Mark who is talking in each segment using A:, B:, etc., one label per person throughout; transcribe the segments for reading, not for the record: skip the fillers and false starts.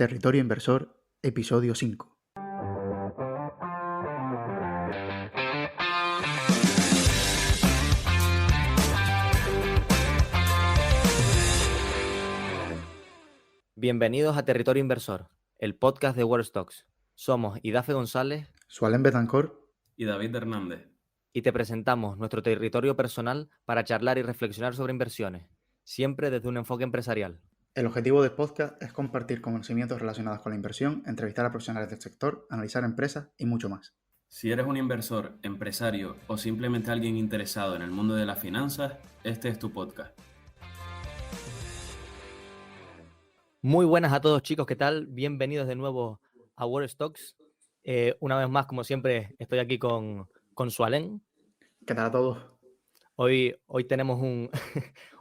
A: Territorio Inversor, episodio 5.
B: Bienvenidos a Territorio Inversor, el podcast de World Stocks. Somos Idafe González
A: Sualen Betancourt
C: y David Hernández.
B: y te presentamos nuestro territorio personal para charlar y reflexionar sobre inversiones, siempre desde un enfoque empresarial.
A: El objetivo del podcast es compartir conocimientos relacionados con la inversión, entrevistar a profesionales del sector, analizar empresas y mucho más.
C: Si eres un inversor, empresario o simplemente alguien interesado en el mundo de las finanzas, este es tu podcast.
B: Muy buenas a todos, chicos, ¿qué tal? Bienvenidos de nuevo a World Stocks. Una vez más, como siempre, estoy aquí con Sualen.
A: ¿Qué tal a todos?
B: Hoy tenemos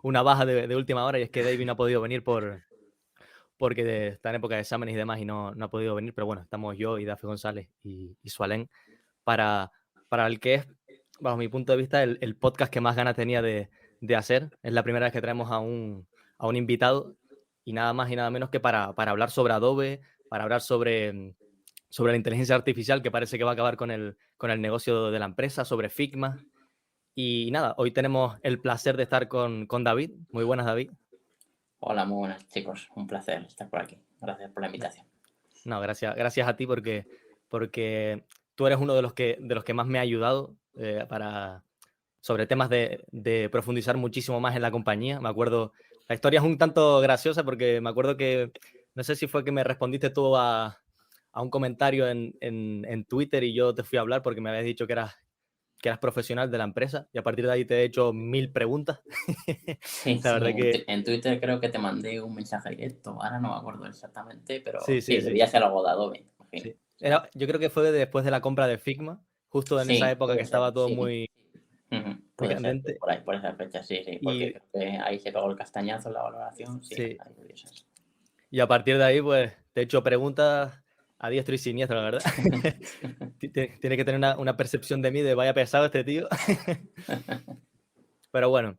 B: una baja de última hora y es que David no ha podido venir porque está en época de exámenes y demás y no ha podido venir, pero bueno, estamos yo, Idafe González y Sualen para el que es, bajo mi punto de vista, el podcast que más ganas tenía de hacer. Es la primera vez que traemos a un invitado y nada más y nada menos que para hablar sobre Adobe, para hablar sobre la inteligencia artificial que parece que va a acabar con el negocio de la empresa, sobre Figma. Y nada, hoy tenemos el placer de estar con David. Muy buenas, David.
D: Hola, muy buenas, chicos. Un placer estar por aquí. Gracias por la invitación.
B: No, gracias a ti porque tú eres uno de los que más me ha ayudado sobre temas de profundizar muchísimo más en la compañía. Me acuerdo, la historia es un tanto graciosa porque me acuerdo que, no sé si fue que me respondiste tú a un comentario en Twitter y yo te fui a hablar porque me habías dicho que eras profesional de la empresa y a partir de ahí te he hecho 1000 preguntas.
D: Sí,
B: La verdad que
D: en Twitter creo que te mandé un mensaje directo. Ahora no me acuerdo exactamente, pero
B: sí.
D: debía ser algo de Adobe.
B: Sí. Yo creo que fue después de la compra de Figma, justo en esa época que estaba todo muy
D: Puede ser,
B: candente.
D: por ahí, por esa fecha, sí, porque creo que ahí se pegó el castañazo en la valoración. Sí. Ahí debió ser.
B: Y a partir de ahí, pues, te he hecho preguntas a diestro y siniestro, la verdad. Tiene que tener una percepción de mí de vaya pesado este tío. Pero bueno,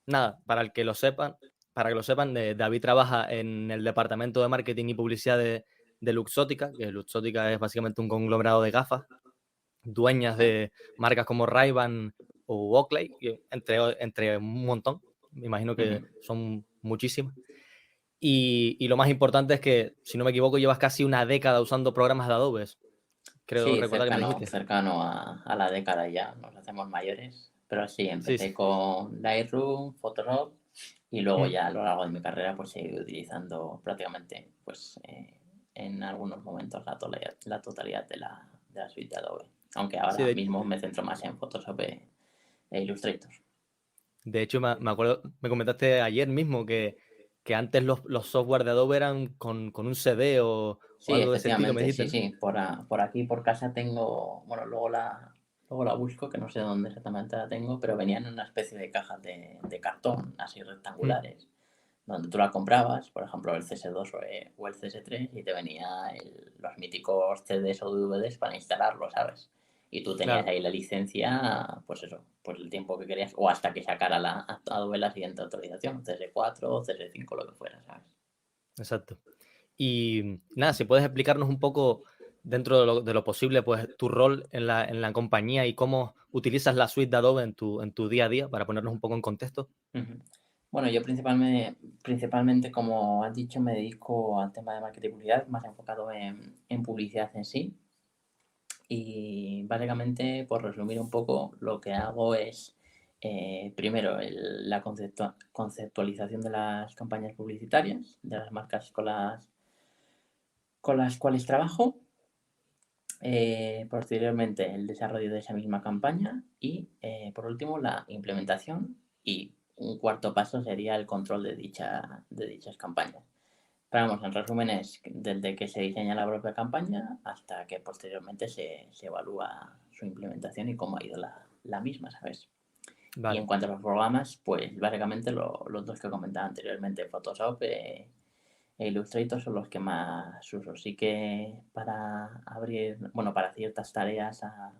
B: nada, para que lo sepan, David trabaja en el departamento de marketing y publicidad de Luxottica, que Luxottica es básicamente un conglomerado de gafas, dueñas de marcas como Ray-Ban o Oakley, entre un montón. Me imagino que son muchísimas. Y lo más importante es que, si no me equivoco, llevas casi una década usando programas de Adobe. Creo recordar que me dijiste.
D: Cercano a la década ya, nos hacemos mayores. Pero sí, empecé con Lightroom, Photoshop y luego ya a lo largo de mi carrera pues he ido utilizando prácticamente pues en algunos momentos la totalidad de la suite de Adobe. Aunque ahora mismo me centro más en Photoshop e Illustrator.
B: De hecho, me acuerdo, me comentaste ayer mismo que antes los software de Adobe eran con un CD o algo de ese estilo, me dijiste, ¿no?
D: Sí. Por aquí, por casa tengo, bueno, luego la busco, que no sé dónde exactamente la tengo, pero venían en una especie de cajas de cartón, así rectangulares, donde tú la comprabas, por ejemplo, el CS2 o el CS3, y te venía los míticos CDs o DVDs para instalarlo, ¿sabes? Y tú tenías ahí la licencia, pues eso, pues el tiempo que querías, o hasta que sacara Adobe la siguiente autorización, CS4, CS5, lo que fuera, ¿sabes?
B: Exacto. Y nada, si puedes explicarnos un poco, dentro de lo posible, pues tu rol en la compañía y cómo utilizas la suite de Adobe en tu día a día, para ponernos un poco en contexto.
D: Bueno, yo principalmente, como has dicho, me dedico al tema de marketing y publicidad, más enfocado en publicidad en sí. Y básicamente, por resumir un poco, lo que hago es, primero, la conceptualización de las campañas publicitarias, de las marcas con las cuales trabajo. Posteriormente, el desarrollo de esa misma campaña y, por último, la implementación, y un cuarto paso sería el control de dichas campañas. Pero vamos, en resumen es desde que se diseña la propia campaña hasta que posteriormente se evalúa su implementación y cómo ha ido la misma, ¿sabes? Vale. Y en cuanto a los programas, pues básicamente los dos que comentaba anteriormente, Photoshop e Illustrator son los que más uso. Sí que para ciertas tareas a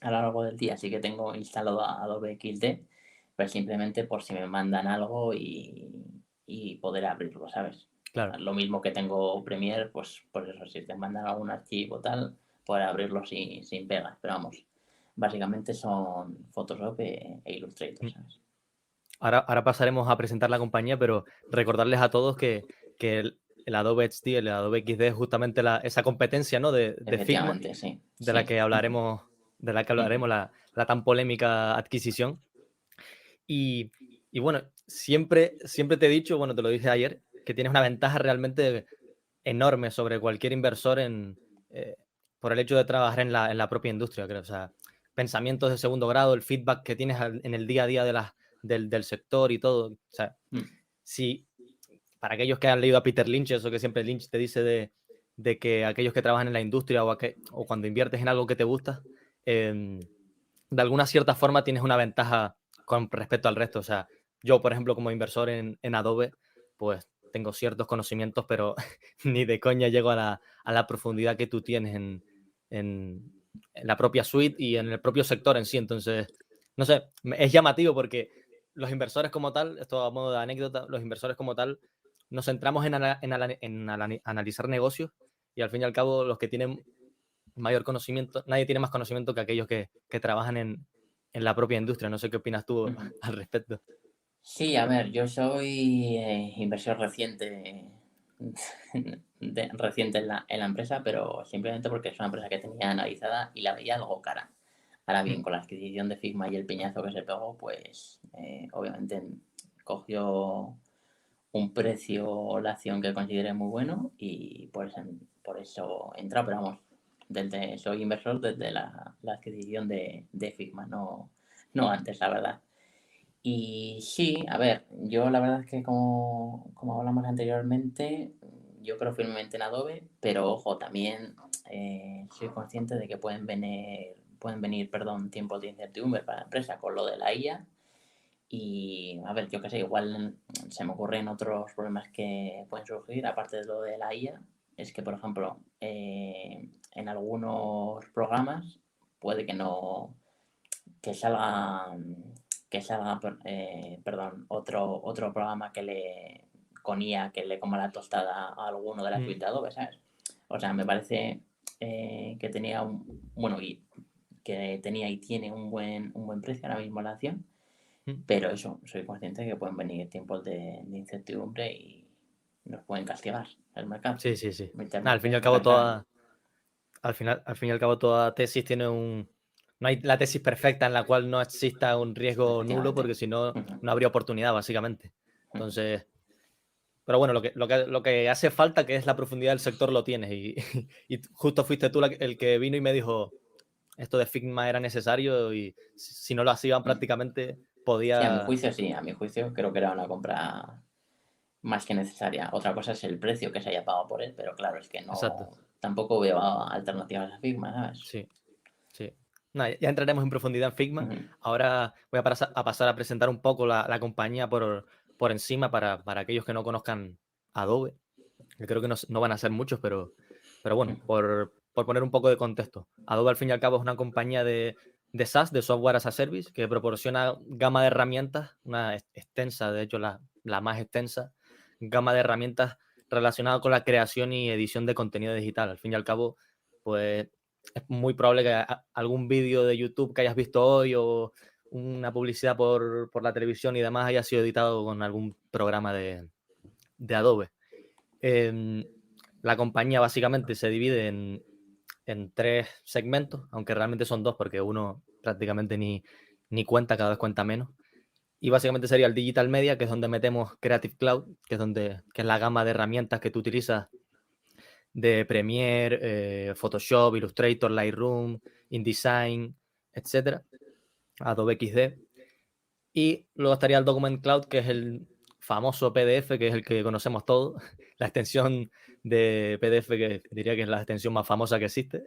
D: lo largo del día sí que tengo instalado Adobe XD, pero simplemente por si me mandan algo y poder abrirlo, ¿sabes?
B: Claro.
D: Lo mismo que tengo Premiere, pues por eso, si te mandan algún archivo tal, poder abrirlo sin pegas. Pero vamos, básicamente son Photoshop e Illustrator, ¿sabes?
B: Ahora pasaremos a presentar la compañía, pero recordarles a todos que el Adobe XD, el Adobe XD es justamente esa competencia, ¿no? de Figma,
D: Efectivamente, sí.
B: de la que hablaremos, la tan polémica adquisición. Y bueno, siempre te he dicho, bueno, te lo dije ayer, que tienes una ventaja realmente enorme sobre cualquier inversor por el hecho de trabajar en la propia industria, creo. O sea, pensamientos de segundo grado, el feedback que tienes en el día a día del sector y todo. O sea, si para aquellos que han leído a Peter Lynch, eso que siempre Lynch te dice de que aquellos que trabajan en la industria o cuando inviertes en algo que te gusta, de alguna cierta forma tienes una ventaja con respecto al resto. O sea, yo, por ejemplo, como inversor en Adobe, pues tengo ciertos conocimientos, pero ni de coña llego a la profundidad que tú tienes en la propia suite y en el propio sector en sí. Entonces, no sé, es llamativo porque los inversores como tal, esto a modo de anécdota, los inversores como tal, nos centramos en analizar negocios y al fin y al cabo los que tienen mayor conocimiento, nadie tiene más conocimiento que aquellos que trabajan en la propia industria. No sé qué opinas tú al respecto.
D: Sí, a ver, yo soy inversor reciente, reciente en la empresa, pero simplemente porque es una empresa que tenía analizada y la veía algo cara. Ahora bien, con la adquisición de Figma y el piñazo que se pegó, pues obviamente cogió un precio la acción que consideré muy bueno y por eso he entrado, pero vamos, soy inversor desde la adquisición de Figma, no antes, la verdad. Y sí, a ver, yo la verdad es que como hablamos anteriormente, yo creo firmemente en Adobe, pero ojo, también soy consciente de que pueden venir, tiempos de incertidumbre para la empresa con lo de la IA. Y a ver, yo qué sé, igual se me ocurren otros problemas que pueden surgir, aparte de lo de la IA, es que, por ejemplo, en algunos programas puede que no, que salga, otro programa con IA que le coma la tostada a alguno de la suite de Adobe, ¿sabes? O sea, me parece que tenía y tiene un buen precio ahora mismo la acción, pero eso, soy consciente de que pueden venir tiempos de incertidumbre y nos pueden castigar el mercado.
B: Sí. Al fin y al cabo, toda tesis tiene no hay la tesis perfecta en la cual no exista un riesgo nulo, porque si no, no habría oportunidad, básicamente. Entonces, pero bueno, lo que hace falta, que es la profundidad del sector, lo tienes. Y justo fuiste tú el que vino y me dijo, esto de Figma era necesario y si no lo hacían prácticamente
D: Sí, a mi
B: podía...
D: juicio sí, a mi juicio creo que era una compra más que necesaria. Otra cosa es el precio que se haya pagado por él, pero claro, es que
B: Exacto.
D: tampoco veo alternativas a Figma, ¿sabes?
B: Sí. No, ya entraremos en profundidad en Figma. Ahora voy a pasar a presentar un poco la compañía por encima para aquellos que no conozcan Adobe. Yo creo que no van a ser muchos, pero bueno, por poner un poco de contexto. Adobe, al fin y al cabo, es una compañía de SaaS, de Software as a Service, que proporciona gama de herramientas, una extensa, de hecho la más extensa, gama de herramientas relacionadas con la creación y edición de contenido digital. Al fin y al cabo, pues es muy probable que algún vídeo de YouTube que hayas visto hoy o una publicidad por la televisión y demás haya sido editado con algún programa de Adobe. La compañía básicamente se divide en 3 segmentos, aunque realmente son 2 porque uno prácticamente ni cuenta, cada vez cuenta menos. Y básicamente sería el Digital Media, que es donde metemos Creative Cloud, que es la gama de herramientas que tú utilizas de Premiere, Photoshop, Illustrator, Lightroom, InDesign, etc. Adobe XD. Y luego estaría el Document Cloud, que es el famoso PDF, que es el que conocemos todos, la extensión de PDF que diría que es la extensión más famosa que existe.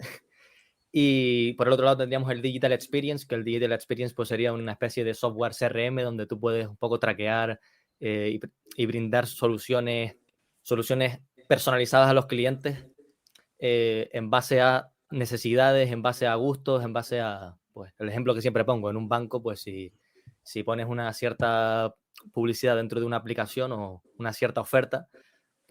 B: Y por el otro lado tendríamos el Digital Experience, que el Digital Experience pues sería una especie de software CRM donde tú puedes un poco traquear y brindar soluciones personalizadas a los clientes en base a necesidades, en base a gustos, en base a, pues, el ejemplo que siempre pongo, en un banco, pues si pones una cierta publicidad dentro de una aplicación o una cierta oferta,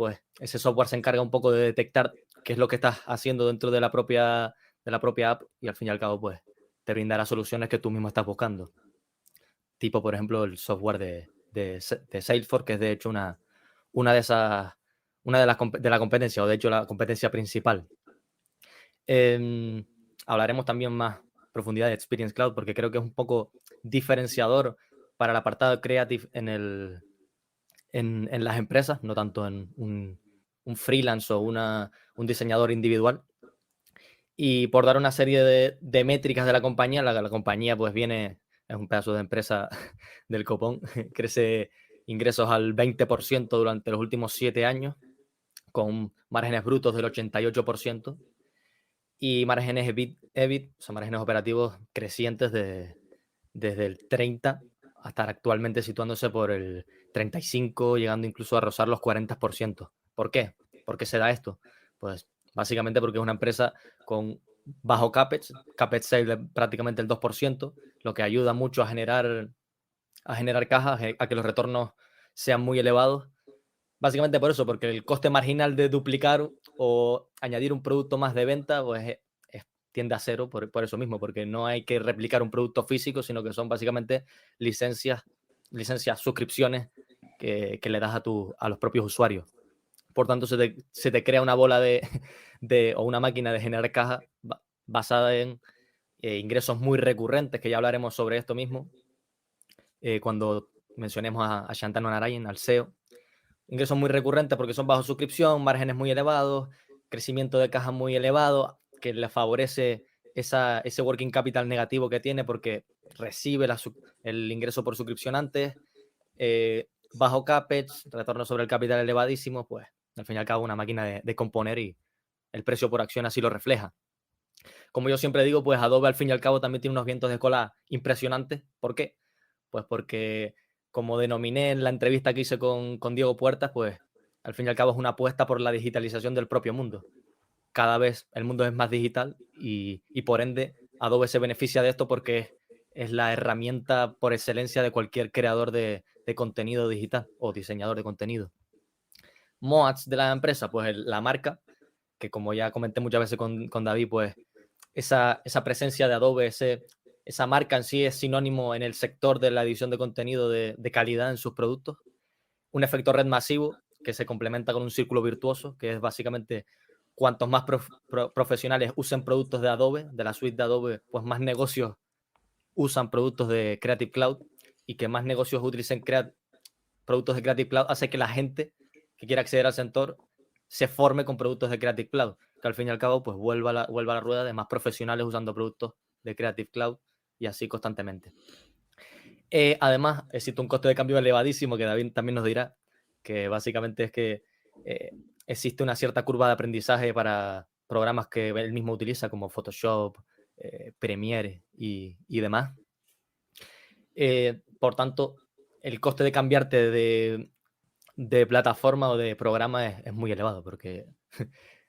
B: pues ese software se encarga un poco de detectar qué es lo que estás haciendo dentro de la propia app y al fin y al cabo, pues te brindará soluciones que tú mismo estás buscando. Tipo, por ejemplo, el software de Salesforce, que es de hecho una de la competencia, o de hecho la competencia principal. Hablaremos también más profundidad de Experience Cloud, porque creo que es un poco diferenciador para el apartado creative en las empresas, no tanto en un freelance o un diseñador individual. Y por dar una serie de métricas de la compañía, la compañía pues es un pedazo de empresa del copón, crece ingresos al 20% durante los últimos 7 años, con márgenes brutos del 88% y márgenes EBIT, o sea, márgenes operativos crecientes desde el 30 hasta actualmente situándose por el 35, llegando incluso a rozar los 40%. ¿Por qué? ¿Por qué se da esto? Pues básicamente porque es una empresa con bajo CAPEX sale de prácticamente el 2%, lo que ayuda mucho a generar caja, a que los retornos sean muy elevados. Básicamente por eso, porque el coste marginal de duplicar o añadir un producto más de venta pues tiende a cero por eso mismo, porque no hay que replicar un producto físico, sino que son básicamente licencias, suscripciones que le das a los propios usuarios. Por tanto, se te crea una bola o una máquina de generar caja basada en ingresos muy recurrentes, que ya hablaremos sobre esto mismo cuando mencionemos a Shantanu Narayan, al CEO. Ingresos muy recurrentes porque son bajo suscripción, márgenes muy elevados, crecimiento de caja muy elevado, que le favorece ese working capital negativo que tiene porque recibe el ingreso por suscripción antes, bajo CAPEX, retorno sobre el capital elevadísimo, pues al fin y al cabo una máquina de componer y el precio por acción así lo refleja. Como yo siempre digo, pues Adobe al fin y al cabo también tiene unos vientos de cola impresionantes. ¿Por qué? Pues porque, como denominé en la entrevista que hice con Diego Puertas, pues al fin y al cabo es una apuesta por la digitalización del propio mundo. Cada vez el mundo es más digital y por ende Adobe se beneficia de esto porque es la herramienta por excelencia de cualquier creador de contenido digital o diseñador de contenido. Moats de la empresa, pues la marca, que como ya comenté muchas veces con David, pues esa presencia de Adobe, esa marca en sí es sinónimo en el sector de la edición de contenido de calidad en sus productos. Un efecto red masivo que se complementa con un círculo virtuoso, que es básicamente cuantos más profesionales usen productos de Adobe, de la suite de Adobe, pues más negocios usan productos de Creative Cloud, y que más negocios utilicen productos de Creative Cloud hace que la gente que quiera acceder al sector se forme con productos de Creative Cloud, que al fin y al cabo pues vuelva a la rueda de más profesionales usando productos de Creative Cloud y así constantemente. Además, existe un coste de cambio elevadísimo que David también nos dirá, que básicamente es que existe una cierta curva de aprendizaje para programas que él mismo utiliza, como Photoshop, Premiere y demás. Por tanto, el coste de cambiarte de plataforma o de programa es muy elevado, porque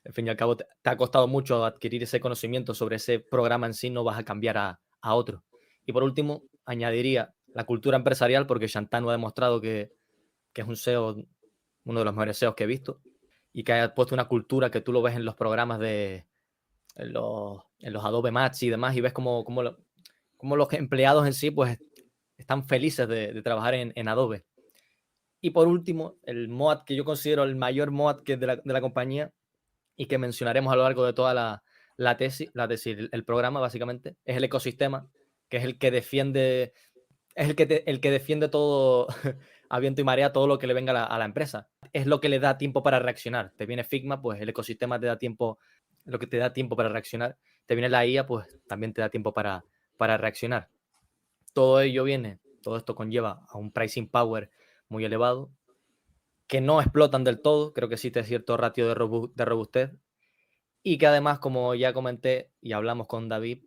B: al fin y al cabo te ha costado mucho adquirir ese conocimiento sobre ese programa en sí, no vas a cambiar a otro. Y por último, añadiría la cultura empresarial, porque Shantanu ha demostrado que es un SEO, uno de los mejores SEOs que he visto, y que ha puesto una cultura que tú lo ves en los programas en los Adobe Max y demás, y ves como los empleados en sí pues están felices de trabajar en Adobe. Y por último, el MOAT que yo considero el mayor MOAT que de la compañía y que mencionaremos a lo largo de toda la tesis, el programa básicamente, es el ecosistema, que es el que defiende, el que defiende todo a viento y marea, todo lo que le venga a la empresa. Es lo que le da tiempo para reaccionar. Te viene Figma, pues el ecosistema te da tiempo, lo que te da tiempo para reaccionar. Te viene la IA, pues también te da tiempo para reaccionar. Todo esto conlleva a un pricing power muy elevado, que no explotan del todo, creo que existe cierto ratio de robustez, y que además, como ya comenté y hablamos con David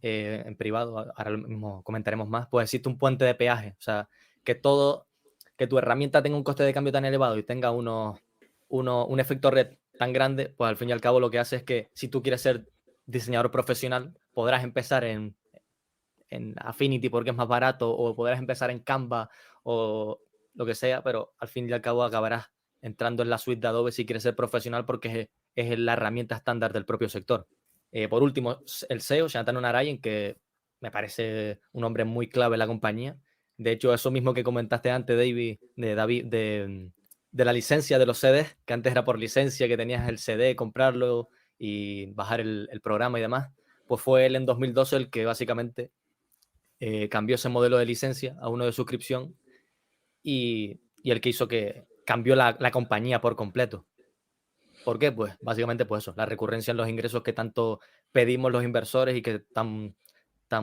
B: en privado, ahora mismo comentaremos más, pues existe un puente de peaje, o sea, que tu herramienta tenga un coste de cambio tan elevado y tenga un efecto red tan grande, pues al fin y al cabo lo que hace es que si tú quieres ser diseñador profesional, podrás empezar en Affinity porque es más barato, o podrás empezar en Canva o lo que sea, pero al fin y al cabo acabarás entrando en la suite de Adobe si quieres ser profesional, porque es la herramienta estándar del propio sector. Por último, el CEO, Shantanu Narayan, que me parece un hombre muy clave en la compañía. De hecho, eso mismo que comentaste antes, David, de la licencia de los CDs, que antes era por licencia, que tenías el CD, comprarlo y bajar el programa y demás, pues fue él en 2012 el que básicamente cambió ese modelo de licencia a uno de suscripción y el que hizo que cambió la compañía por completo. ¿Por qué? Pues básicamente pues eso, la recurrencia en los ingresos que tanto pedimos los inversores y que tan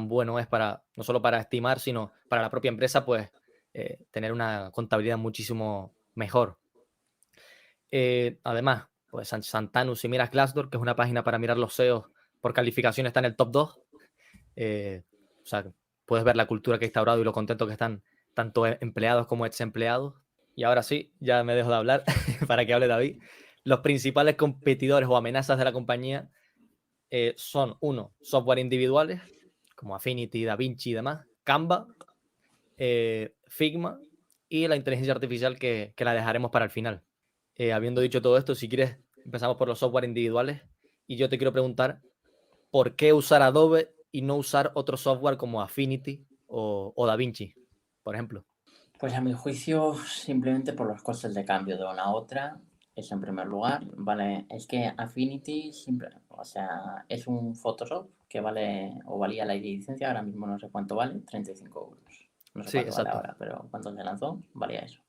B: bueno es para, no solo para estimar, sino para la propia empresa, pues tener una contabilidad muchísimo mejor. Además, pues Shantanu, si miras Glassdoor, que es una página para mirar los SEOs por calificación, está en el top 2. O sea, puedes ver la cultura que ha instaurado y lo contentos que están tanto empleados como ex empleados. Y ahora sí, ya me dejo de hablar para que hable David. Los principales competidores o amenazas de la compañía son, uno, software individuales, como Affinity, DaVinci y demás, Canva, Figma y la inteligencia artificial que la dejaremos para el final. Habiendo dicho todo esto, si quieres, empezamos por los software individuales y yo te quiero preguntar, ¿por qué usar Adobe y no usar otro software como Affinity o DaVinci, por ejemplo?
D: Pues a mi juicio, simplemente por los costes de cambio de una a otra, eso en primer lugar, ¿vale? Es que Affinity, o sea, es un Photoshop que vale, o valía la licencia, ahora mismo no sé cuánto vale, 35 euros. No sé
B: Sí,
D: cuánto vale
B: exacto.
D: ahora, pero cuando se lanzó, valía eso.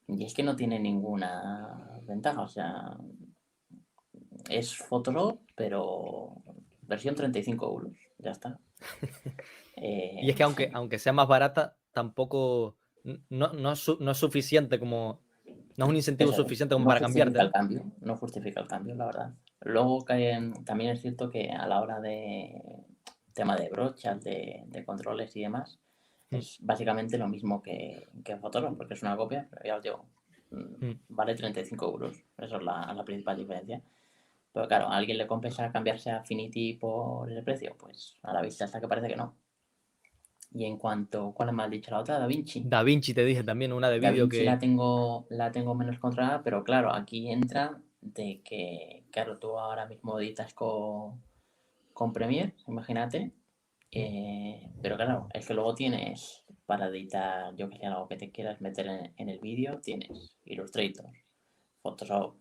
D: Y es que no tiene ninguna ventaja, o sea, es Photoshop, pero versión 35 euros, ya está.
B: Y es que aunque sea más barata, tampoco no es suficiente como, no es un incentivo
D: Eso
B: suficiente como
D: no
B: para
D: justifica
B: cambiarte,
D: el
B: ¿no?
D: cambio, no justifica el cambio, la verdad. Luego también es cierto que a la hora de tema de brochas, de controles y demás, es básicamente lo mismo que Photoshop, porque es una copia, pero ya os digo, vale 35 euros, eso es la principal diferencia. Pero claro, ¿a alguien le compensa cambiarse a Affinity por ese precio? Pues a la vista está que parece que no. Y en cuanto, ¿cuál me has dicho la otra? DaVinci.
B: DaVinci te dije también, una de vídeo
D: DaVinci
B: que...
D: la tengo menos controlada, pero claro, aquí entra de que, claro, tú ahora mismo editas con Premiere, imagínate, pero claro, es que luego tienes para editar, yo que sé, algo que te quieras meter en el vídeo, tienes Illustrator, Photoshop,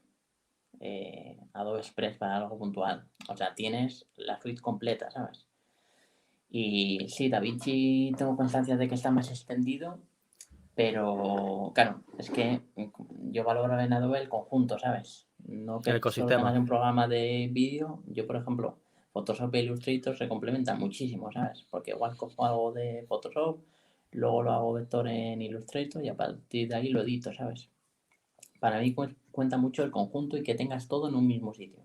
D: Adobe Express para algo puntual. O sea, tienes la suite completa, ¿sabes? Y sí, DaVinci tengo constancia de que está más extendido, pero claro, es que yo valoro en Adobe el conjunto, ¿sabes? No
B: El
D: que solo tengas
B: ecosistema.
D: un programa de vídeo. Yo, por ejemplo, Photoshop e Illustrator se complementan muchísimo, ¿sabes? Porque igual cojo algo de Photoshop, luego lo hago vector en Illustrator y a partir de ahí lo edito, ¿sabes? Para mí cuenta mucho el conjunto y que tengas todo en un mismo sitio.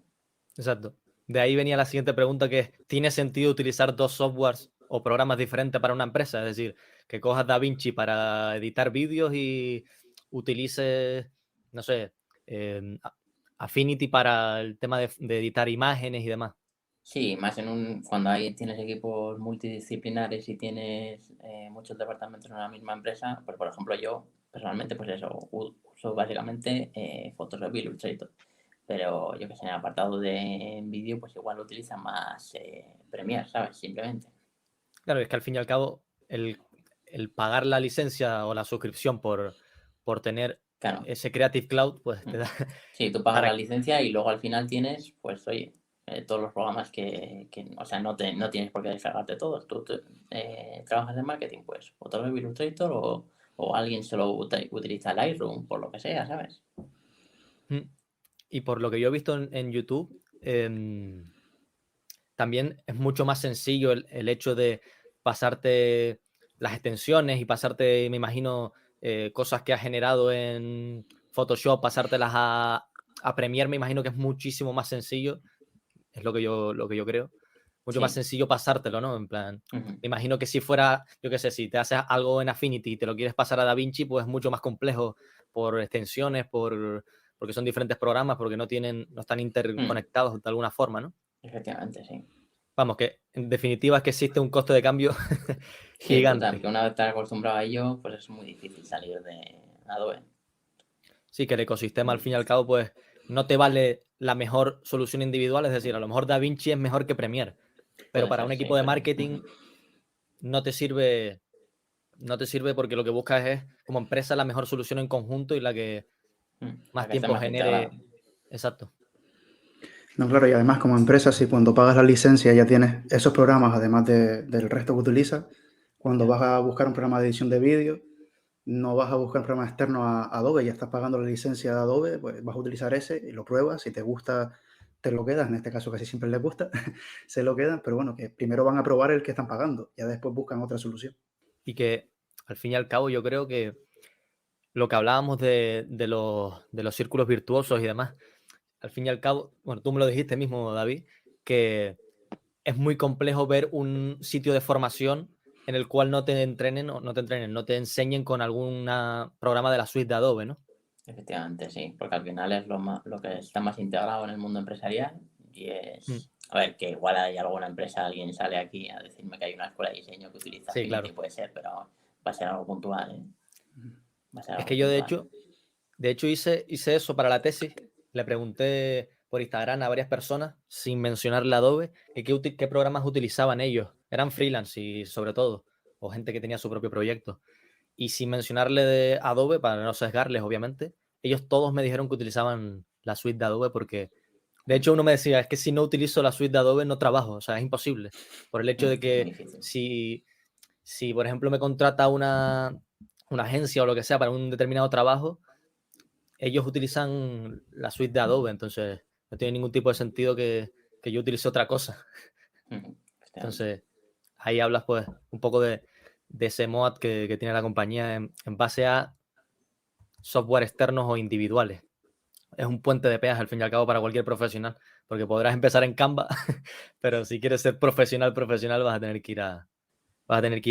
B: Exacto. De ahí venía la siguiente pregunta, que es, ¿tiene sentido utilizar dos softwares o programas diferentes para una empresa? Es decir, que cojas DaVinci para editar vídeos y utilices, no sé, Affinity para el tema de editar imágenes y demás.
D: Sí, más cuando tienes equipos multidisciplinares y tienes muchos departamentos en una misma empresa, pues por ejemplo yo personalmente pues eso, uso básicamente Photoshop e Illustrator, pero yo que sé, en el apartado de vídeo pues igual utilizan más Premiere, ¿sabes? Simplemente.
B: Claro, es que al fin y al cabo el pagar la licencia o la suscripción por tener
D: Claro.
B: ese Creative Cloud, pues te da...
D: Sí, tú pagas la
B: Para...
D: licencia y luego al final tienes, pues oye, todos los programas o sea, no tienes por qué descargarte todos. Tú trabajas en marketing, pues, o Adobe Illustrator o alguien solo utiliza Lightroom, por lo que sea, ¿sabes?
B: Y por lo que yo he visto en YouTube, también es mucho más sencillo el hecho de pasarte las extensiones y pasarte, me imagino, cosas que has generado en Photoshop, pasártelas a Premiere, me imagino que es muchísimo más sencillo, es lo que yo creo, mucho más
D: Sí.
B: sencillo pasártelo, ¿no? En plan,
D: Ujú.
B: me imagino que si fuera, yo qué sé, si te haces algo en Affinity y te lo quieres pasar a DaVinci, pues es mucho más complejo por extensiones, porque son diferentes programas, porque no están interconectados de alguna forma, ¿no?
D: Efectivamente, sí.
B: Vamos, que en definitiva es que existe un coste de cambio
D: Sí, brutal,
B: gigante.
D: que una vez estás acostumbrado a ello, pues es muy difícil salir de Adobe.
B: Sí, que el ecosistema al fin y al cabo, pues, no te vale la mejor solución individual, es decir, a lo mejor DaVinci es mejor que Premiere, pero
D: Puede
B: para
D: ser,
B: un
D: sí,
B: equipo de
D: pero...
B: marketing no te sirve, no te sirve porque lo que buscas es, como empresa, la mejor solución en conjunto y la que
D: La
B: más
D: que esté
B: tiempo
D: más integrada.
B: genere. Exacto.
A: No, claro, y además como empresa, si cuando pagas la licencia ya tienes esos programas, además del resto que utilizas, cuando
D: Ya.
A: vas a buscar un programa de edición de vídeo, no vas a buscar un programa externo a Adobe, ya estás pagando la licencia de Adobe, pues vas a utilizar ese y lo pruebas, si te gusta, te lo quedas, en este caso casi siempre les gusta, se lo quedan, pero bueno, que primero van a probar el que están pagando, ya después buscan otra solución.
B: Y que al fin y al cabo yo creo que lo que hablábamos de los círculos virtuosos y demás, al fin y al cabo, bueno, tú me lo dijiste mismo, David, que es muy complejo ver un sitio de formación en el cual no te entrenen, o no te entrenen, no te enseñen con algún programa de la suite de Adobe, ¿no?
D: Efectivamente, sí, porque al final es lo que está más integrado en el mundo empresarial y
B: Mm.
D: es, a ver, que igual hay alguna empresa, alguien sale aquí a decirme que hay una escuela de diseño que utiliza
B: Sí,
D: Affinity,
B: claro.
D: puede ser, pero va a ser algo puntual, ¿eh? Va a ser
B: Es
D: algo
B: que yo
D: puntual.
B: de hecho hice eso para la tesis. Le pregunté por Instagram a varias personas, sin mencionarle Adobe, que qué programas utilizaban ellos. Eran freelance y sobre todo, o gente que tenía su propio proyecto. Y sin mencionarle de Adobe, para no sesgarles, obviamente, ellos todos me dijeron que utilizaban la suite de Adobe porque, de hecho, uno me decía, es que si no utilizo la suite de Adobe no trabajo, o sea, es imposible. Por el hecho de
D: Muy
B: que
D: difícil.
B: si por ejemplo, me contrata una agencia o lo que sea para un determinado trabajo, ellos utilizan la suite de Adobe, entonces no tiene ningún tipo de sentido que yo utilice otra cosa.
D: Efectivamente.
B: Entonces, ahí hablas pues un poco de ese MOAT que tiene la compañía en base a software externos o individuales. Es un puente de peaje al fin y al cabo para cualquier profesional, porque podrás empezar en Canva, pero si quieres ser profesional, vas a tener que ir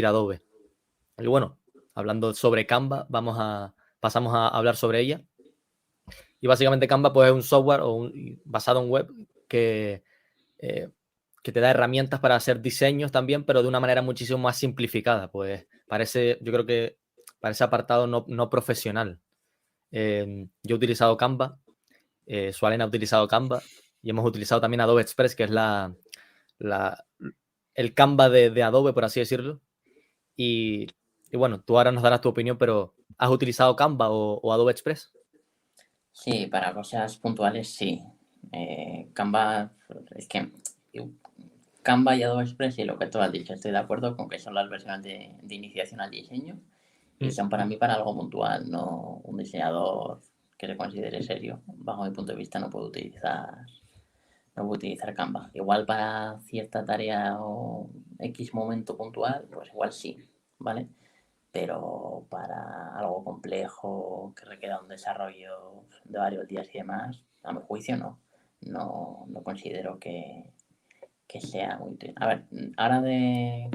B: a Adobe. Y bueno, hablando sobre Canva, pasamos a hablar sobre ella. Y básicamente Canva pues, es un software basado en web que, eh, que te da herramientas para hacer diseños también, pero de una manera muchísimo más simplificada. Pues yo creo que para ese apartado no profesional. Yo he utilizado Canva, Sualena ha utilizado Canva y hemos utilizado también Adobe Express, que es la- el Canva de Adobe, por así decirlo. Y bueno, tú ahora nos darás tu opinión, pero ¿has utilizado Canva o Adobe Express?
D: Sí, para cosas puntuales sí. Canva, es que Canva y Adobe Express y lo que tú has dicho, estoy de acuerdo con que son las versiones de iniciación al diseño y
B: Mm.
D: son para mí para algo puntual, no un diseñador que se considere serio. Bajo mi punto de vista no puedo utilizar Canva. Igual para cierta tarea o X momento puntual, pues igual sí, ¿vale? Pero para algo complejo que requiera un desarrollo de varios días y demás, a mi juicio no. No considero que sea muy útil. A ver, ahora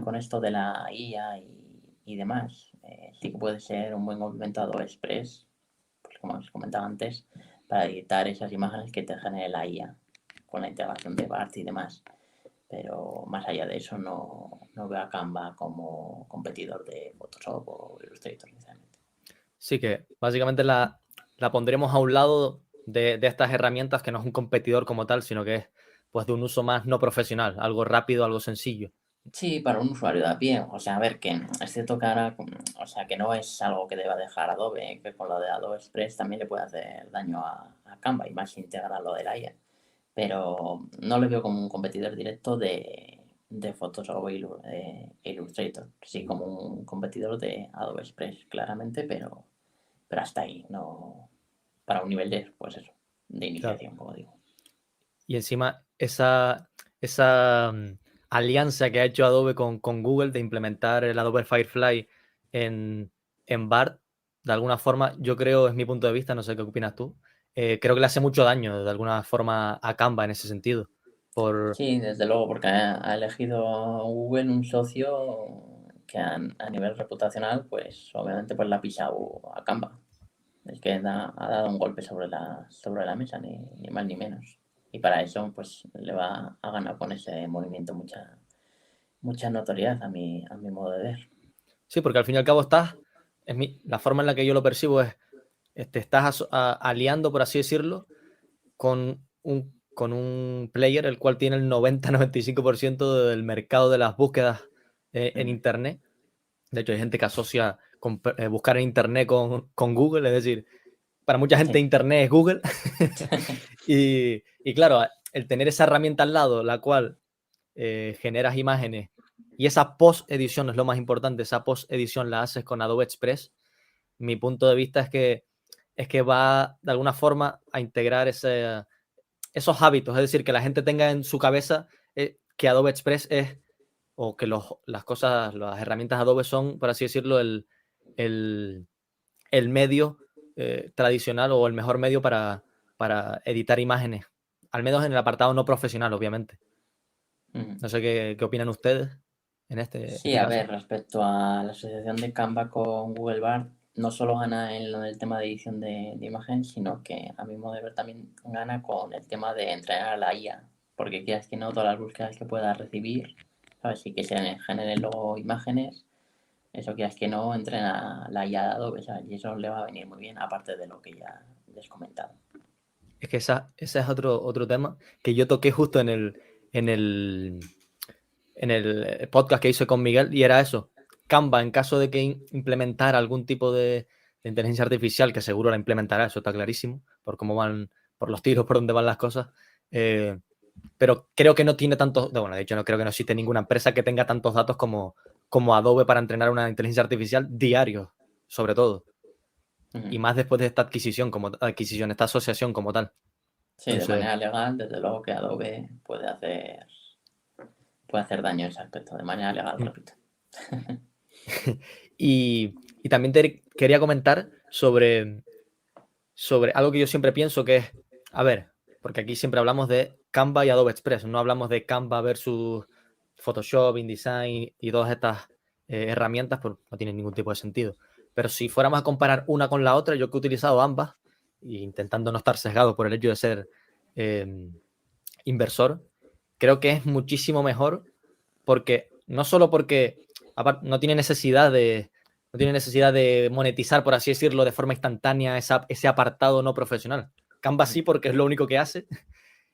D: con esto de la IA y demás, sí que puede ser un buen complemento a Adobe Express, pues como os comentaba antes, para editar esas imágenes que te genere la IA con la integración de BART y demás. Pero más allá de eso, no veo a Canva como competidor de Photoshop o Illustrator, sinceramente.
B: Sí, que básicamente la pondremos a un lado de estas herramientas que no es un competidor como tal, sino que es pues de un uso más no profesional, algo rápido, algo sencillo.
D: Sí, para un usuario de a pie. O sea, a ver, que es cierto que ahora, o sea, que no es algo que deba dejar Adobe, que con lo de Adobe Express también le puede hacer daño a Canva y más si integra lo de la IA. Pero no le veo como un competidor directo de Photoshop e Illustrator. Sí, como un competidor de Adobe Express, claramente, pero hasta ahí, no para un nivel de, pues eso, de
B: Claro.
D: iniciación, como digo.
B: Y encima esa alianza que ha hecho Adobe con Google de implementar el Adobe Firefly en BART, de alguna forma, yo creo, es mi punto de vista, no sé qué opinas tú, creo que le hace mucho daño de alguna forma a Canva en ese sentido. Por,
D: Sí, desde luego, porque ha elegido Google un socio que a nivel reputacional, pues obviamente pues la ha pisado a Canva. Es que ha dado un golpe sobre la mesa, ni más ni menos. Y para eso, pues le va a ganar con ese movimiento mucha notoriedad a mi modo de ver.
B: sí, porque al fin y al cabo la forma en la que yo lo percibo es, te estás aliando, por así decirlo, con un player el cual tiene el 90-95% del mercado de las búsquedas en Internet. De hecho, hay gente que asocia buscar en Internet con Google, es decir, para mucha gente Internet es Google. y claro, el tener esa herramienta al lado, la cual generas imágenes, y esa post-edición es lo más importante, esa post-edición la haces con Adobe Express. Mi punto de vista es que va de alguna forma a integrar esos hábitos, es decir, que la gente tenga en su cabeza que Adobe Express es, o que las herramientas Adobe son, por así decirlo, el medio tradicional o el mejor medio para editar imágenes, al menos en el apartado no profesional, obviamente. No sé qué opinan ustedes en este
D: Sí, a
B: caso.
D: ver, respecto a la asociación de Canva con Google Bard, no solo gana en el tema de edición de imagen, sino que a mi modo de ver también gana con el tema de entrenar a la IA, porque quieras que no, todas las búsquedas que pueda recibir, ¿sabes? Y que se generen luego imágenes, eso quieras que no, entrena la IA de Adobe, ¿sabes? Y eso le va a venir muy bien, aparte de lo que ya les he comentado.
B: Es que ese es otro tema que yo toqué justo en el podcast que hice con Miguel, y era eso. Canva, en caso de que implementara algún tipo de inteligencia artificial, que seguro la implementará, eso está clarísimo, por cómo van, por los tiros, por dónde van las cosas, pero creo que no tiene tantos, bueno, de hecho no creo que no existe ninguna empresa que tenga tantos datos como Adobe para entrenar una inteligencia artificial diarios, sobre todo. Y más después de esta esta asociación como tal.
D: Sí, entonces, de manera legal, desde luego que Adobe puede hacer daño en ese aspecto, de manera legal, repito.
B: y también te quería comentar sobre algo que yo siempre pienso, que es, a ver, porque aquí siempre hablamos de Canva y Adobe Express, no hablamos de Canva versus Photoshop, InDesign y todas estas herramientas, pues no tienen ningún tipo de sentido. Pero si fuéramos a comparar una con la otra, yo que he utilizado ambas, e intentando no estar sesgado por el hecho de ser inversor, creo que es muchísimo mejor, porque no solo porque no tiene necesidad de monetizar, por así decirlo, de forma instantánea ese apartado no profesional. Canva sí, porque es lo único que hace,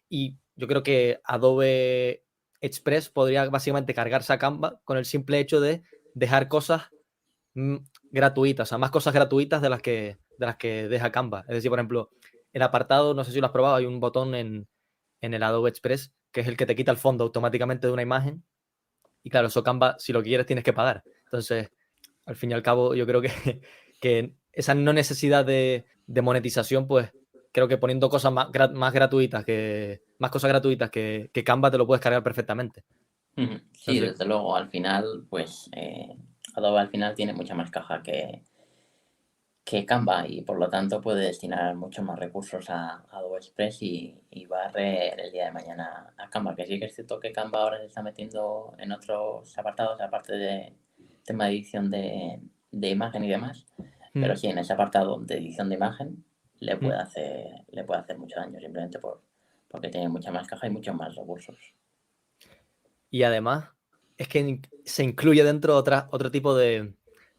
B: y yo creo que Adobe Express podría básicamente cargarse a Canva con el simple hecho de dejar cosas gratuitas, o sea, más cosas gratuitas de las que deja Canva. Es decir, por ejemplo, el apartado, no sé si lo has probado, hay un botón en el Adobe Express que es el que te quita el fondo automáticamente de una imagen, y claro, eso Canva, si lo quieres, tienes que pagar. Entonces, al fin y al cabo, yo creo que esa no necesidad de monetización, pues creo que poniendo cosas más gratuitas, más cosas gratuitas que Canva, te lo puedes cargar perfectamente.
D: Sí,
B: Entonces,
D: desde luego, al final, pues Adobe al final tiene mucha más caja que Canva, y por lo tanto puede destinar muchos más recursos a Adobe Express y barrer el día de mañana a Canva, que sí que es cierto que Canva ahora se está metiendo en otros apartados, aparte de tema de edición de imagen y demás, pero sí, en ese apartado de edición de imagen le puede hacer mucho daño, simplemente porque tiene mucha más caja y muchos más recursos.
B: y además es que se incluye dentro otro tipo de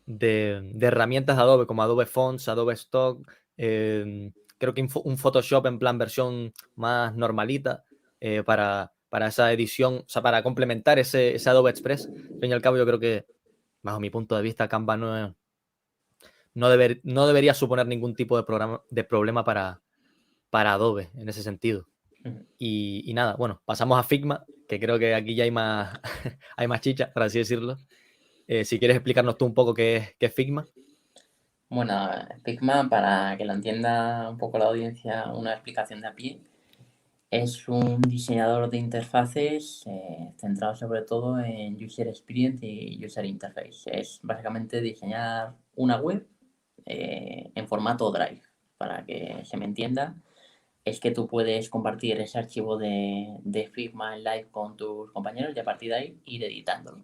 B: herramientas de Adobe, como Adobe Fonts, Adobe Stock, creo que un Photoshop en plan versión más normalita, para esa edición, o sea, para complementar ese Adobe Express. Al fin y al cabo, yo creo que, bajo mi punto de vista, Canva no debería suponer ningún tipo de problema para Adobe en ese sentido. Y nada, bueno, pasamos a Figma, que creo que aquí ya hay más, hay más chicha, por así decirlo. Si quieres explicarnos tú un poco qué es Figma.
D: Bueno, Figma, para que lo entienda un poco la audiencia, una explicación de a pie, es un diseñador de interfaces centrado sobre todo en User Experience y User Interface. Es básicamente diseñar una web en formato Drive, para que se me entienda. Es que tú puedes compartir ese archivo de Figma en live con tus compañeros y a partir de ahí ir editándolo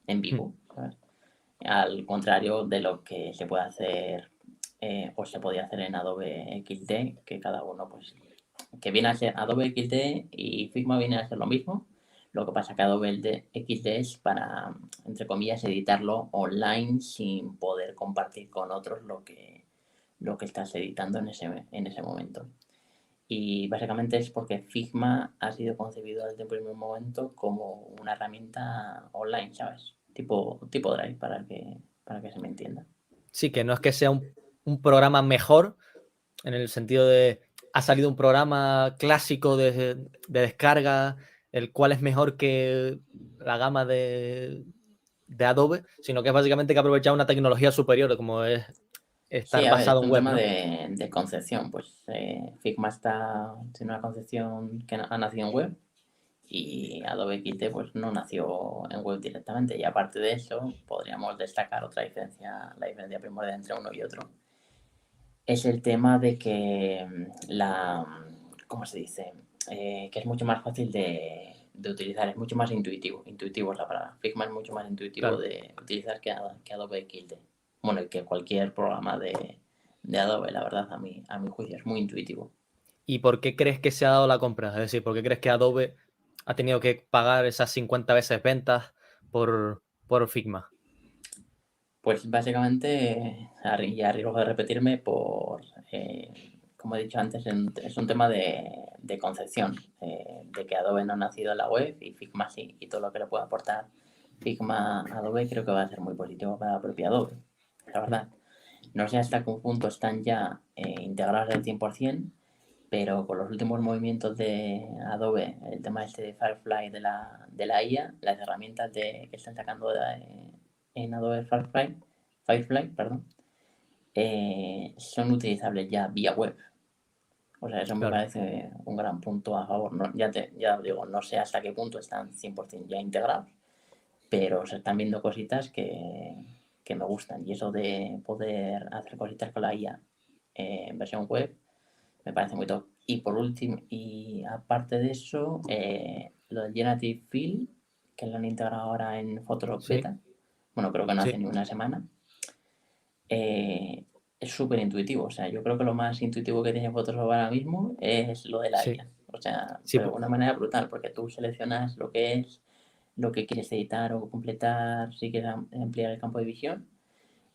D: en vivo, ¿sabes? Al contrario de lo que se puede hacer o se podía hacer en Adobe XD, que cada uno, pues, que viene a ser Adobe XD y Figma viene a ser lo mismo. Lo que pasa que Adobe XD es para, entre comillas, editarlo online sin poder compartir con otros lo que lo que estás editando en ese momento. Y básicamente es porque Figma ha sido concebido desde el primer momento como una herramienta online, ¿sabes? Tipo Drive, para que se me entienda.
B: Sí, que no es que sea un programa mejor, en el sentido de ha salido un programa clásico de descarga, el cual es mejor que la gama de Adobe, sino que es básicamente que ha aprovechado una tecnología superior, como es
D: Sí,
B: estar
D: a ver, es
B: basado en
D: un
B: web,
D: tema
B: ¿no?
D: de concepción. Pues Figma tiene una concepción que ha nacido en web y Adobe XD pues no nació en web directamente. Y aparte de eso, podríamos destacar otra diferencia, la diferencia primordial entre uno y otro. Es el tema de que ¿cómo se dice? Que es mucho más fácil de utilizar, es mucho más intuitivo. Intuitivo es la palabra. Figma es mucho más intuitivo
B: Claro.
D: de utilizar que Adobe XD. Bueno, y que cualquier programa de Adobe, la verdad, a mi juicio, es muy intuitivo.
B: ¿Y por qué crees que se ha dado la compra? Es decir, ¿por qué crees que Adobe ha tenido que pagar esas 50 veces ventas por Figma?
D: Pues básicamente, y a riesgo de repetirme, como he dicho antes, es un tema de concepción, de que Adobe no ha nacido en la web y Figma sí, y todo lo que le pueda aportar Figma a Adobe creo que va a ser muy positivo para la propia Adobe, la verdad. No sé hasta qué punto están ya integrados al 100%, pero con los últimos movimientos de Adobe, el tema este de Firefly de la IA, las herramientas que están sacando en Adobe Firefly, perdón, son utilizables ya vía web. O sea, eso me
B: Claro,
D: parece un gran punto a favor. No, ya digo, no sé hasta qué punto están 100% ya integrados, pero se están viendo cositas que me gustan. Y eso de poder hacer cositas con la IA en versión web me parece muy top. Y por último, y aparte de eso, lo del Generative Fill, que lo han integrado ahora en Photoshop
B: sí,
D: Beta, bueno, creo que no hace
B: sí,
D: ni una semana, es súper intuitivo. O sea, yo creo que lo más intuitivo que tiene Photoshop ahora mismo es lo de la
B: sí,
D: IA. O sea,
B: sí,
D: pero de una manera brutal, porque tú seleccionas lo que quieres editar o completar, si quieres ampliar el campo de visión.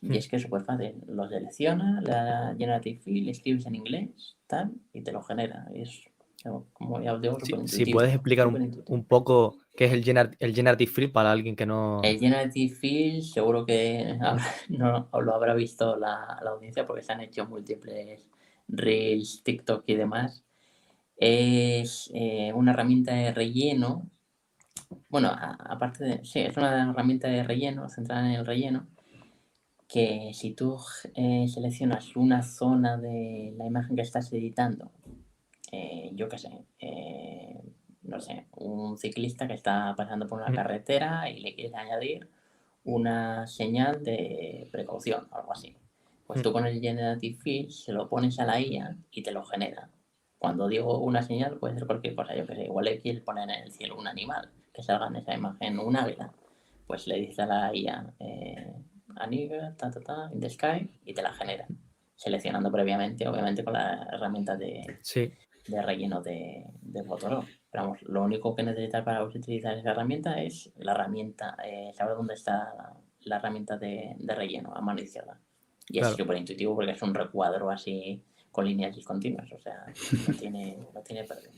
D: Y es que es súper fácil. Lo selecciona, le da Generative Fill, escribes en inglés, tal, y te lo genera. Y es, como ya os digo, súper
B: si
D: intuitivo.
B: puedes explicar
D: Súper intuitivo.
B: un poco qué es el Generative Fill para alguien que no...
D: El Generative Fill seguro que no lo habrá visto la audiencia porque se han hecho múltiples Reels, TikTok y demás. Es una herramienta de relleno. Bueno, aparte de... Sí, es una herramienta de relleno, centrada en el relleno, que si tú seleccionas una zona de la imagen que estás editando, yo qué sé, no sé, un ciclista que está pasando por una carretera y le quieres añadir una señal de precaución o algo así. Pues tú con el Generative Fill se lo pones a la IA y te lo genera. Cuando digo una señal puede ser cualquier cosa, yo que sé, igual le quieres poner en el cielo un animal, que salga en esa imagen un águila, pues le dices a la IA an eagle, in the sky, y te la genera, seleccionando previamente, obviamente con la herramienta
B: Sí,
D: de relleno de Photoshop. Pero vamos, lo único que necesitas para utilizar esa herramienta es la herramienta, saber dónde está la herramienta de relleno a mano izquierda. Y es
B: claro,
D: súper intuitivo porque es un recuadro así con líneas discontinuas, o sea, no tiene pérdida.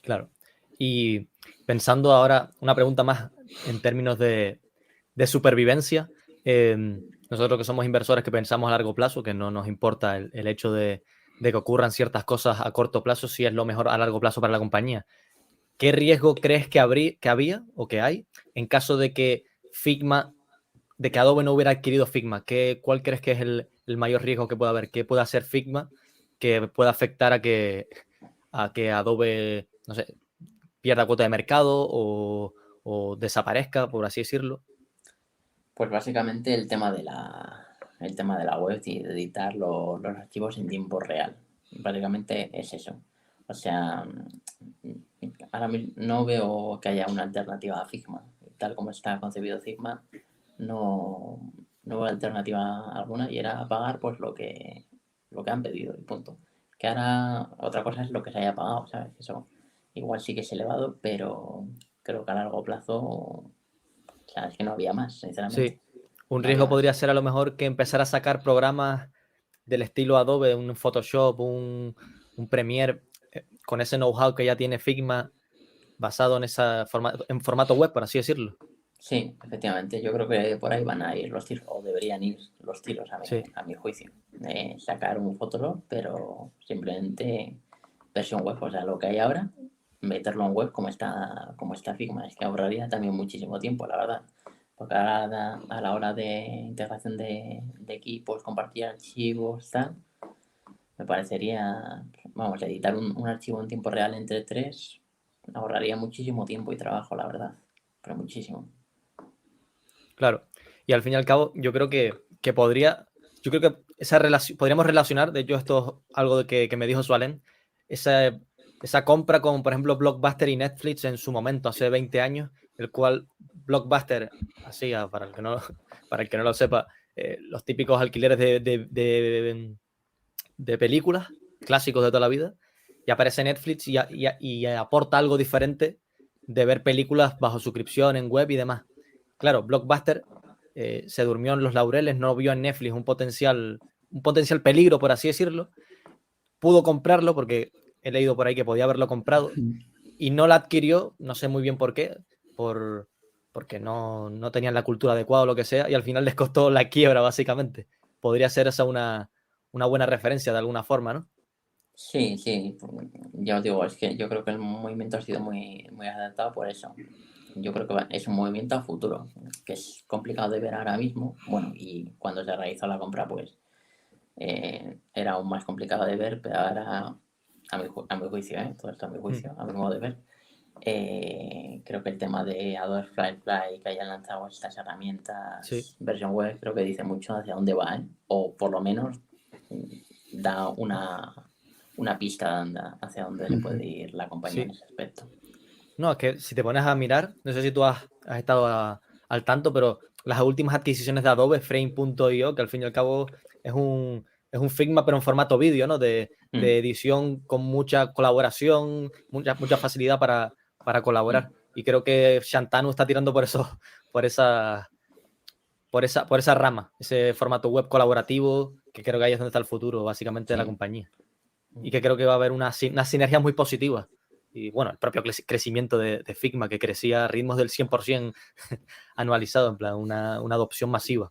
B: claro. Y pensando ahora, una pregunta más en términos de supervivencia. Nosotros que somos inversores que pensamos a largo plazo, que no nos importa el hecho de que ocurran ciertas cosas a corto plazo, si es lo mejor a largo plazo para la compañía. ¿Qué riesgo crees que había o que hay en caso de que de que Adobe no hubiera adquirido Figma? ¿Cuál crees que es el mayor riesgo que puede haber? ¿Qué puede hacer Figma que pueda afectar a que Adobe, no sé, pierda cuota de mercado o desaparezca, por así decirlo?
D: Pues básicamente el tema de la web y de editar los archivos en tiempo real. Básicamente es eso. O sea, ahora mismo no veo que haya una alternativa a Figma. Tal como está concebido Figma, no, no veo alternativa alguna y era pagar pues lo que han pedido y punto. Que ahora otra cosa es lo que se haya pagado, ¿sabes? Eso igual sí que es elevado, pero creo que a largo plazo, o sea, es que no había más, sinceramente.
B: Sí. Un
D: No había
B: riesgo
D: más.
B: podría ser a lo mejor que empezar a sacar programas del estilo Adobe, un Photoshop, un Premiere, con ese know-how que ya tiene Figma basado en formato web, por así decirlo.
D: Sí, efectivamente. Yo creo que por ahí van a ir los tiros, o deberían ir los tiros
B: Sí.
D: a mi juicio. Sacar un Photoshop, pero simplemente versión web, o sea, lo que hay ahora, meterlo en web como está Figma. Es que ahorraría también muchísimo tiempo, la verdad. Porque ahora a la hora de integración de equipos, compartir archivos, tal, me parecería, vamos, editar un archivo en tiempo real entre tres ahorraría muchísimo tiempo y trabajo, la verdad. Pero muchísimo.
B: Claro. Y al fin y al cabo, yo creo que podríamos relacionar, de hecho esto es algo que me dijo Sualen, esa compra con, por ejemplo, Blockbuster y Netflix en su momento, hace 20 años, el cual Blockbuster hacía, para el que no lo sepa, los típicos alquileres de películas clásicos de toda la vida, y aparece Netflix y aporta algo diferente de ver películas bajo suscripción en web y demás. Claro, Blockbuster se durmió en los laureles, no vio en Netflix un potencial peligro, por así decirlo. Pudo comprarlo porque he leído por ahí que podía haberlo comprado y no la adquirió, no sé muy bien por qué, porque no tenían la cultura adecuada o lo que sea, y al final les costó la quiebra, básicamente. Podría ser esa una buena referencia de alguna forma, ¿no?
D: Sí, sí, ya os digo, es que yo creo que el movimiento ha sido muy, muy adaptado por eso. Yo creo que es un movimiento a futuro, que es complicado de ver ahora mismo. Bueno, y cuando se realizó la compra, pues era aún más complicado de ver, pero ahora, a mi juicio, todo esto a mi juicio, a mi modo de ver, creo que el tema de Adobe Firefly, que hayan lanzado estas herramientas
B: Sí.
D: versión web, creo que dice mucho hacia dónde va, o por lo menos da una pista hacia dónde le puede ir la compañía en
B: Sí.
D: ese aspecto.
B: No, es que si te pones a mirar, no sé si tú has estado al tanto, pero las últimas adquisiciones de Adobe, Frame.io, que al fin y al cabo es un Figma, pero en formato vídeo, ¿no? De edición con mucha colaboración, mucha facilidad para colaborar. Y creo que Shantanu está tirando por esa rama, ese formato web colaborativo, que creo que ahí es donde está el futuro, básicamente, de la compañía. Y que creo que va a haber unas sinergias muy positivas. Y bueno, el propio crecimiento de Figma, que crecía a ritmos del 100% anualizado, en plan, una adopción masiva.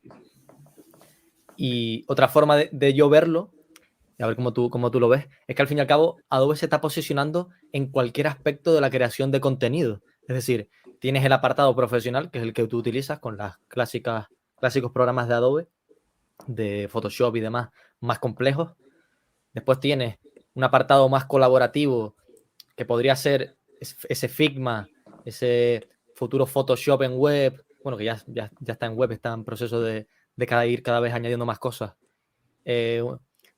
B: Y otra forma de yo verlo, a ver cómo tú lo ves, es que al fin y al cabo Adobe se está posicionando en cualquier aspecto de la creación de contenido. Es decir, tienes el apartado profesional, que es el que tú utilizas con las clásicos programas de Adobe, de Photoshop y demás, más complejos. Después tienes un apartado más colaborativo, que podría ser ese Figma, ese futuro Photoshop en web, bueno, que ya está en web, está en proceso de ir cada vez añadiendo más cosas.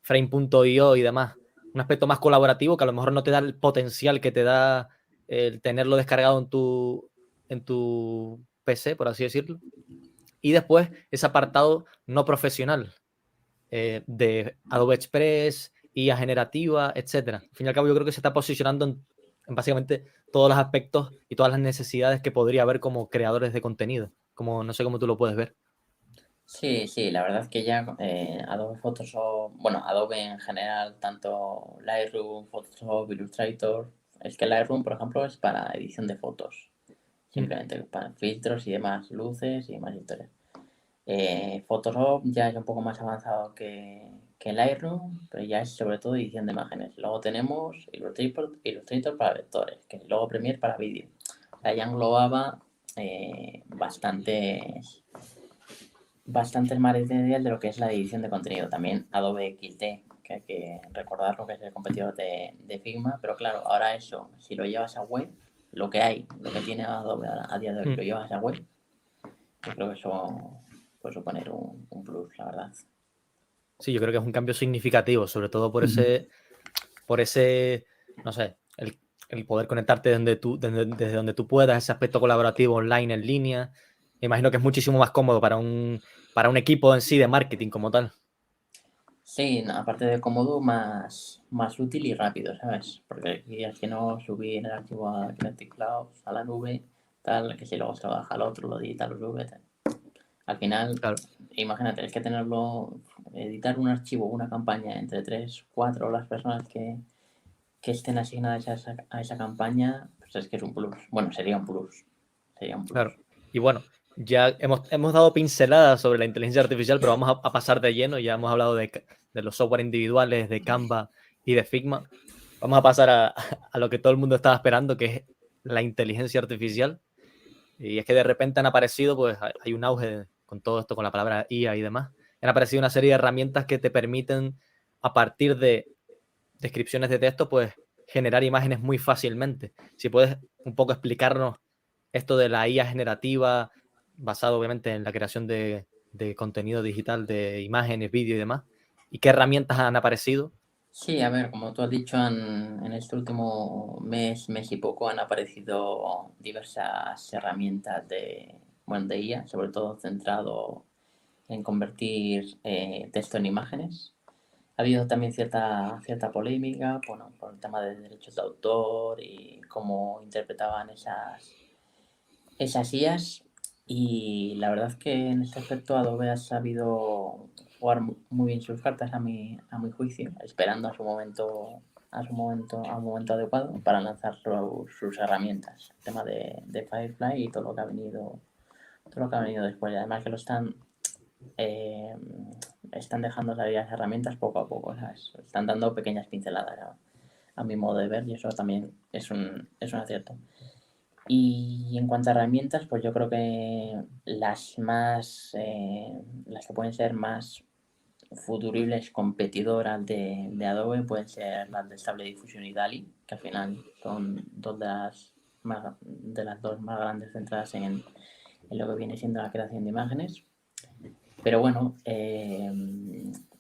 B: Frame.io y demás. Un aspecto más colaborativo que a lo mejor no te da el potencial que te da el tenerlo descargado en tu PC, por así decirlo. Y después ese apartado no profesional de Adobe Express, IA generativa, etcétera. Al fin y al cabo, yo creo que se está posicionando en básicamente todos los aspectos y todas las necesidades que podría haber como creadores de contenido. Como no sé cómo tú lo puedes ver.
D: Sí, sí, la verdad es que ya Adobe Photoshop, bueno, Adobe en general, tanto Lightroom, Photoshop, Illustrator, es que Lightroom, por ejemplo, es para edición de fotos, simplemente para filtros y demás, luces y demás historias. Photoshop ya es un poco más avanzado que Lightroom, pero ya es sobre todo edición de imágenes. Luego tenemos Illustrator para vectores, que luego Premiere para vídeo. O sea, ya englobaba bastantes material de lo que es la edición de contenido. También Adobe XD, que hay que recordar lo que es el competidor de Figma, pero claro, ahora eso, si lo llevas a web, lo que tiene Adobe a día de hoy, lo llevas a web, yo creo que eso puede suponer un plus, la verdad.
B: Sí, yo creo que es un cambio significativo, sobre todo por ese, no sé, el poder conectarte desde donde tú puedas, ese aspecto colaborativo online, en línea. Me imagino que es muchísimo más cómodo para un equipo en sí de marketing como tal.
D: Sí, aparte de cómodo, más útil y rápido, ¿sabes? Porque es que no subir el archivo a Kinetic Cloud, a la nube, tal, que si luego se baja al otro, lo edita, lo sube, tal. Al final,
B: Claro.
D: imagínate, es que tenerlo editar un archivo, una campaña entre 3, 4 las personas que estén asignadas a esa campaña, pues es que es un plus. Bueno, sería un plus.
B: Claro. Y bueno, ya hemos dado pinceladas sobre la inteligencia artificial, pero vamos a pasar de lleno. Ya hemos hablado de los software individuales, de Canva y de Figma. Vamos a pasar a lo que todo el mundo estaba esperando, que es la inteligencia artificial. Y es que de repente han aparecido, pues hay un auge con todo esto, con la palabra IA y demás. Han aparecido una serie de herramientas que te permiten, a partir de descripciones de texto, pues generar imágenes muy fácilmente. Si puedes un poco explicarnos esto de la IA generativa, basado obviamente en la creación de contenido digital, de imágenes, vídeo y demás, y qué herramientas han aparecido.
D: Sí, a ver, como tú has dicho, en este último mes y poco han aparecido diversas herramientas de IA, sobre todo centrado en convertir texto en imágenes. Ha habido también cierta polémica, bueno, por el tema de derechos de autor y cómo interpretaban esas IAs. Y la verdad es que en este aspecto Adobe ha sabido jugar muy bien sus cartas a mi juicio, esperando a un momento adecuado para lanzar sus herramientas. El tema de Firefly y todo lo que ha venido después. Y además que lo están dejando salir las herramientas poco a poco, ¿sabes? Están dando pequeñas pinceladas a mi modo de ver, y eso también es un acierto. Y en cuanto a herramientas, pues yo creo que las que pueden ser más futuribles competidoras de Adobe pueden ser las de Stable Diffusion y DALL-E, que al final son dos de las dos más grandes centradas en lo que viene siendo la creación de imágenes. Pero bueno,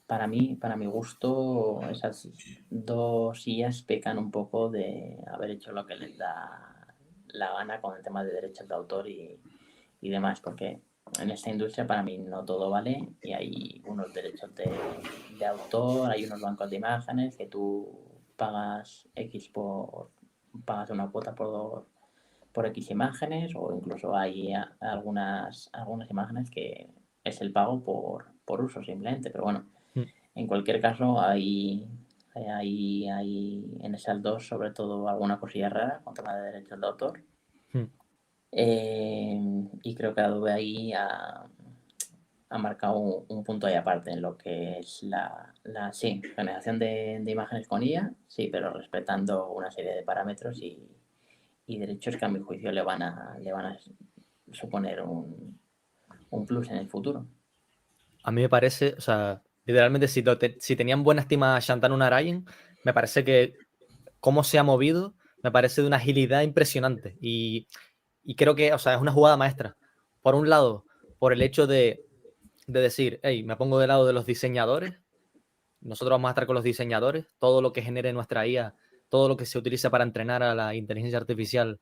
D: para mi gusto, esas dos IAs pecan un poco de haber hecho lo que les da la gana con el tema de derechos de autor y demás, porque en esta industria para mí no todo vale y hay unos derechos de autor, hay unos bancos de imágenes que tú pagas pagas una cuota por X imágenes, o incluso hay algunas imágenes que es el pago por uso simplemente, pero bueno, en cualquier caso hay en esas dos sobre todo alguna cosilla rara con tema de derechos de autor. Y creo que Adobe ahí ha marcado un punto ahí aparte en lo que es la generación de imágenes con IA, sí, pero respetando una serie de parámetros y derechos que a mi juicio le van a suponer un plus en el futuro.
B: A mí me parece, o sea, literalmente si tenían buena estima a Shantanu Narayan, me parece que cómo se ha movido, me parece de una agilidad impresionante. Y creo que, o sea, es una jugada maestra. Por un lado, por el hecho de decir, hey, me pongo del lado de los diseñadores, nosotros vamos a estar con los diseñadores, todo lo que genere nuestra IA, todo lo que se utiliza para entrenar a la inteligencia artificial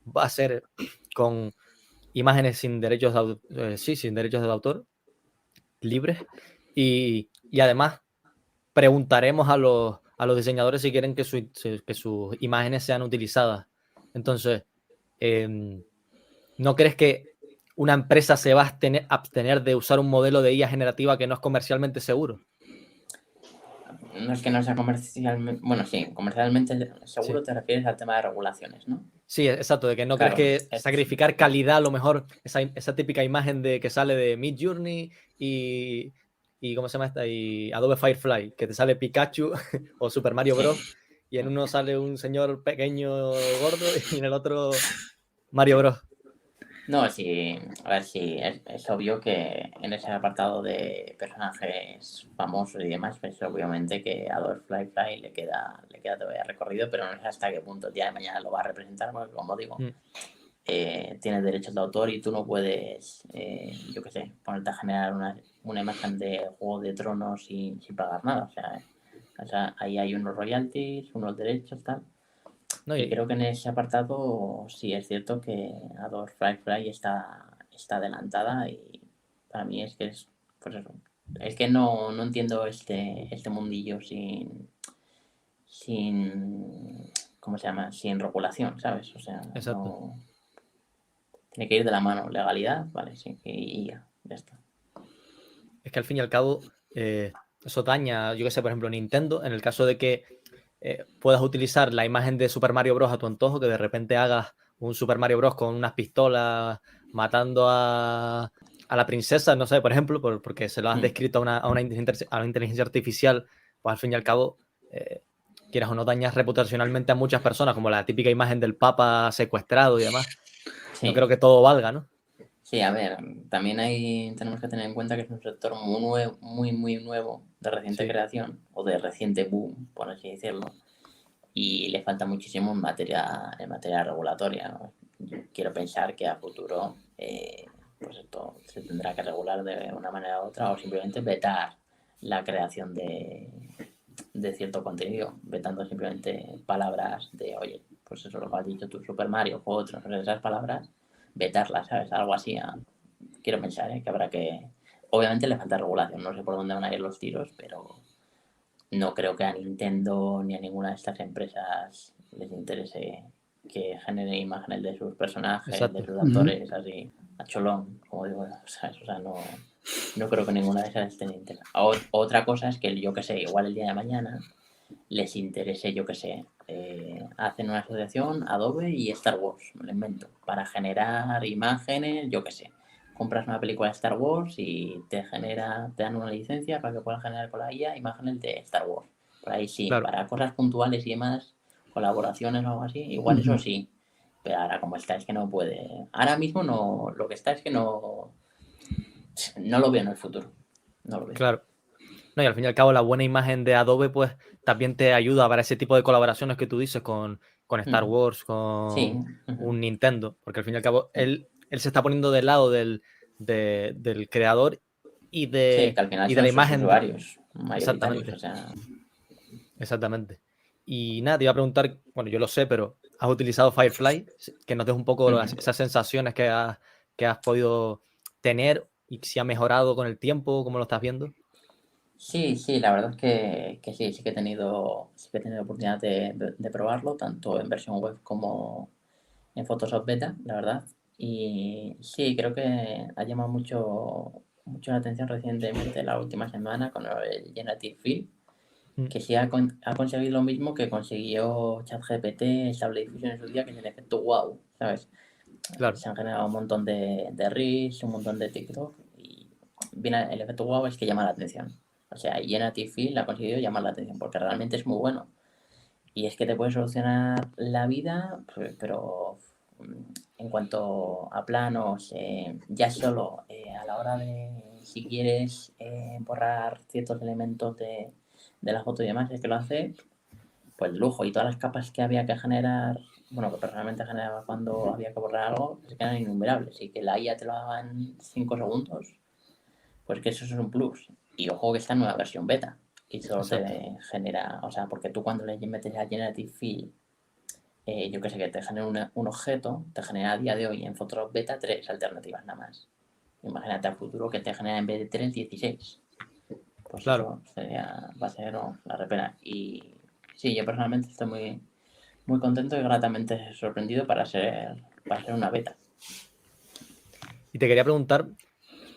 B: va a ser con imágenes sin derechos de autor, libres, y además preguntaremos a los diseñadores si quieren que sus imágenes sean utilizadas. Entonces, ¿no crees que una empresa se va a abstener de usar un modelo de IA generativa que no es comercialmente seguro?
D: No es que no sea comercialmente... Bueno, sí, comercialmente seguro sí. Te refieres al tema de regulaciones, ¿no?
B: Sí, exacto, de que no claro, crees que sacrificar calidad, a lo mejor esa típica imagen que sale de Midjourney y ¿cómo se llama esta? Y Adobe Firefly, que te sale Pikachu o Super Mario Bros. Sí. Y en uno sale un señor pequeño gordo y en el otro Mario Bros.
D: No, sí, a ver, sí, es obvio que en ese apartado de personajes famosos y demás, pues obviamente que a Adobe Firefly le queda todavía recorrido, pero no sé hasta qué punto el día de mañana lo va a representar, porque como digo, tienes derechos de autor y tú no puedes, yo qué sé, ponerte a generar una imagen de Juego de Tronos sin pagar nada, o sea, ahí hay unos royalties, unos derechos, tal. No, y creo que en ese apartado sí es cierto que Adobe Firefly está adelantada, y para mí es que es, pues eso, es que no entiendo este mundillo sin ¿cómo se llama? Sin regulación, ¿sabes? O sea, no, tiene que ir de la mano, legalidad, vale, sí, y ya está.
B: Es que al fin y al cabo, eso daña, yo qué sé, por ejemplo, Nintendo, en el caso de que puedas utilizar la imagen de Super Mario Bros. A tu antojo, que de repente hagas un Super Mario Bros. Con unas pistolas matando a la princesa, no sé, por ejemplo, porque se lo has descrito a una inteligencia artificial, pues al fin y al cabo, quieras o no, dañas reputacionalmente a muchas personas, como la típica imagen del Papa secuestrado y demás.
D: Sí.
B: No creo que todo valga, ¿no?
D: Sí, a ver, también tenemos que tener en cuenta que es un sector muy nuevo, de reciente creación, o de reciente boom, por así decirlo, y le falta muchísimo en materia regulatoria. Yo quiero pensar que a futuro pues esto se tendrá que regular de una manera u otra, o simplemente vetar la creación de cierto contenido, vetando simplemente palabras de, oye, pues eso lo que has dicho tú, Super Mario, o otros, esas palabras, vetarlas, ¿sabes? Algo así. Quiero pensar que habrá que... Obviamente le falta regulación, no sé por dónde van a ir los tiros, pero no creo que a Nintendo ni a ninguna de estas empresas les interese que genere imágenes de sus personajes,
B: Exacto.
D: de sus actores, así, a cholón, como digo, ¿sabes? O sea, no creo que ninguna de esas esté en interés. Otra cosa es que yo que sé, igual el día de mañana les interese, yo que sé, hacen una asociación Adobe y Star Wars, me lo invento, para generar imágenes, yo que sé. Compras una película de Star Wars y te dan una licencia para que puedas generar con la IA imágenes de Star Wars. Por ahí sí,
B: Claro.
D: para cosas puntuales y demás, colaboraciones o algo así, igual eso sí. Pero ahora como está es que no puede. Ahora mismo no, lo que está es que no lo veo en el futuro. No lo veo.
B: Claro. No, y al fin y al cabo la buena imagen de Adobe pues también te ayuda para ese tipo de colaboraciones que tú dices con Star Wars, con
D: Sí.
B: un Nintendo, porque al fin y al cabo él se está poniendo del lado del creador y
D: Sí,
B: de,
D: que al final
B: y de
D: son
B: la
D: sus
B: imagen.
D: usuarios mayoritarios,
B: Exactamente,
D: o sea...
B: exactamente. Y nada, te iba a preguntar, bueno, yo lo sé, pero ¿has utilizado Firefly? Que nos des un poco esas sensaciones que has podido tener y si ha mejorado con el tiempo, ¿cómo lo estás viendo?
D: Sí, la verdad es que sí que he tenido oportunidad de probarlo, tanto en versión web como en Photoshop Beta, la verdad. Y sí, creo que ha llamado mucho la atención recientemente, la última semana, con el Generative Fill, que sí ha conseguido lo mismo que consiguió ChatGPT, Stable Diffusion en su día, que es el efecto wow, ¿sabes?
B: Claro,
D: Se han generado un montón de Reels, un montón de TikTok, y viene el efecto wow es que llama la atención. O sea, Generative Fill ha conseguido llamar la atención porque realmente es muy bueno. Y es que te puede solucionar la vida, pero en cuanto a planos, ya solo a la hora de si quieres borrar ciertos elementos de la foto y demás, es que lo hace pues lujo. Y todas las capas que había que generar, bueno, que personalmente generaba cuando había que borrar algo, pues que eran innumerables. Y que la IA te lo haga en 5 segundos, pues que eso es un plus. Y ojo que está en nueva versión beta. Y solo
B: exacto.
D: te genera, o sea, porque tú cuando le metes a Generative Fill, yo que sé, que te genera un objeto, te genera a día de hoy en Photoshop Beta 3 alternativas nada más. Imagínate a futuro que te genera en vez de 3, 16. Pues
B: Claro.
D: eso va a ser la repena. Y sí, yo personalmente estoy muy contento y gratamente sorprendido para ser una beta.
B: Y te quería preguntar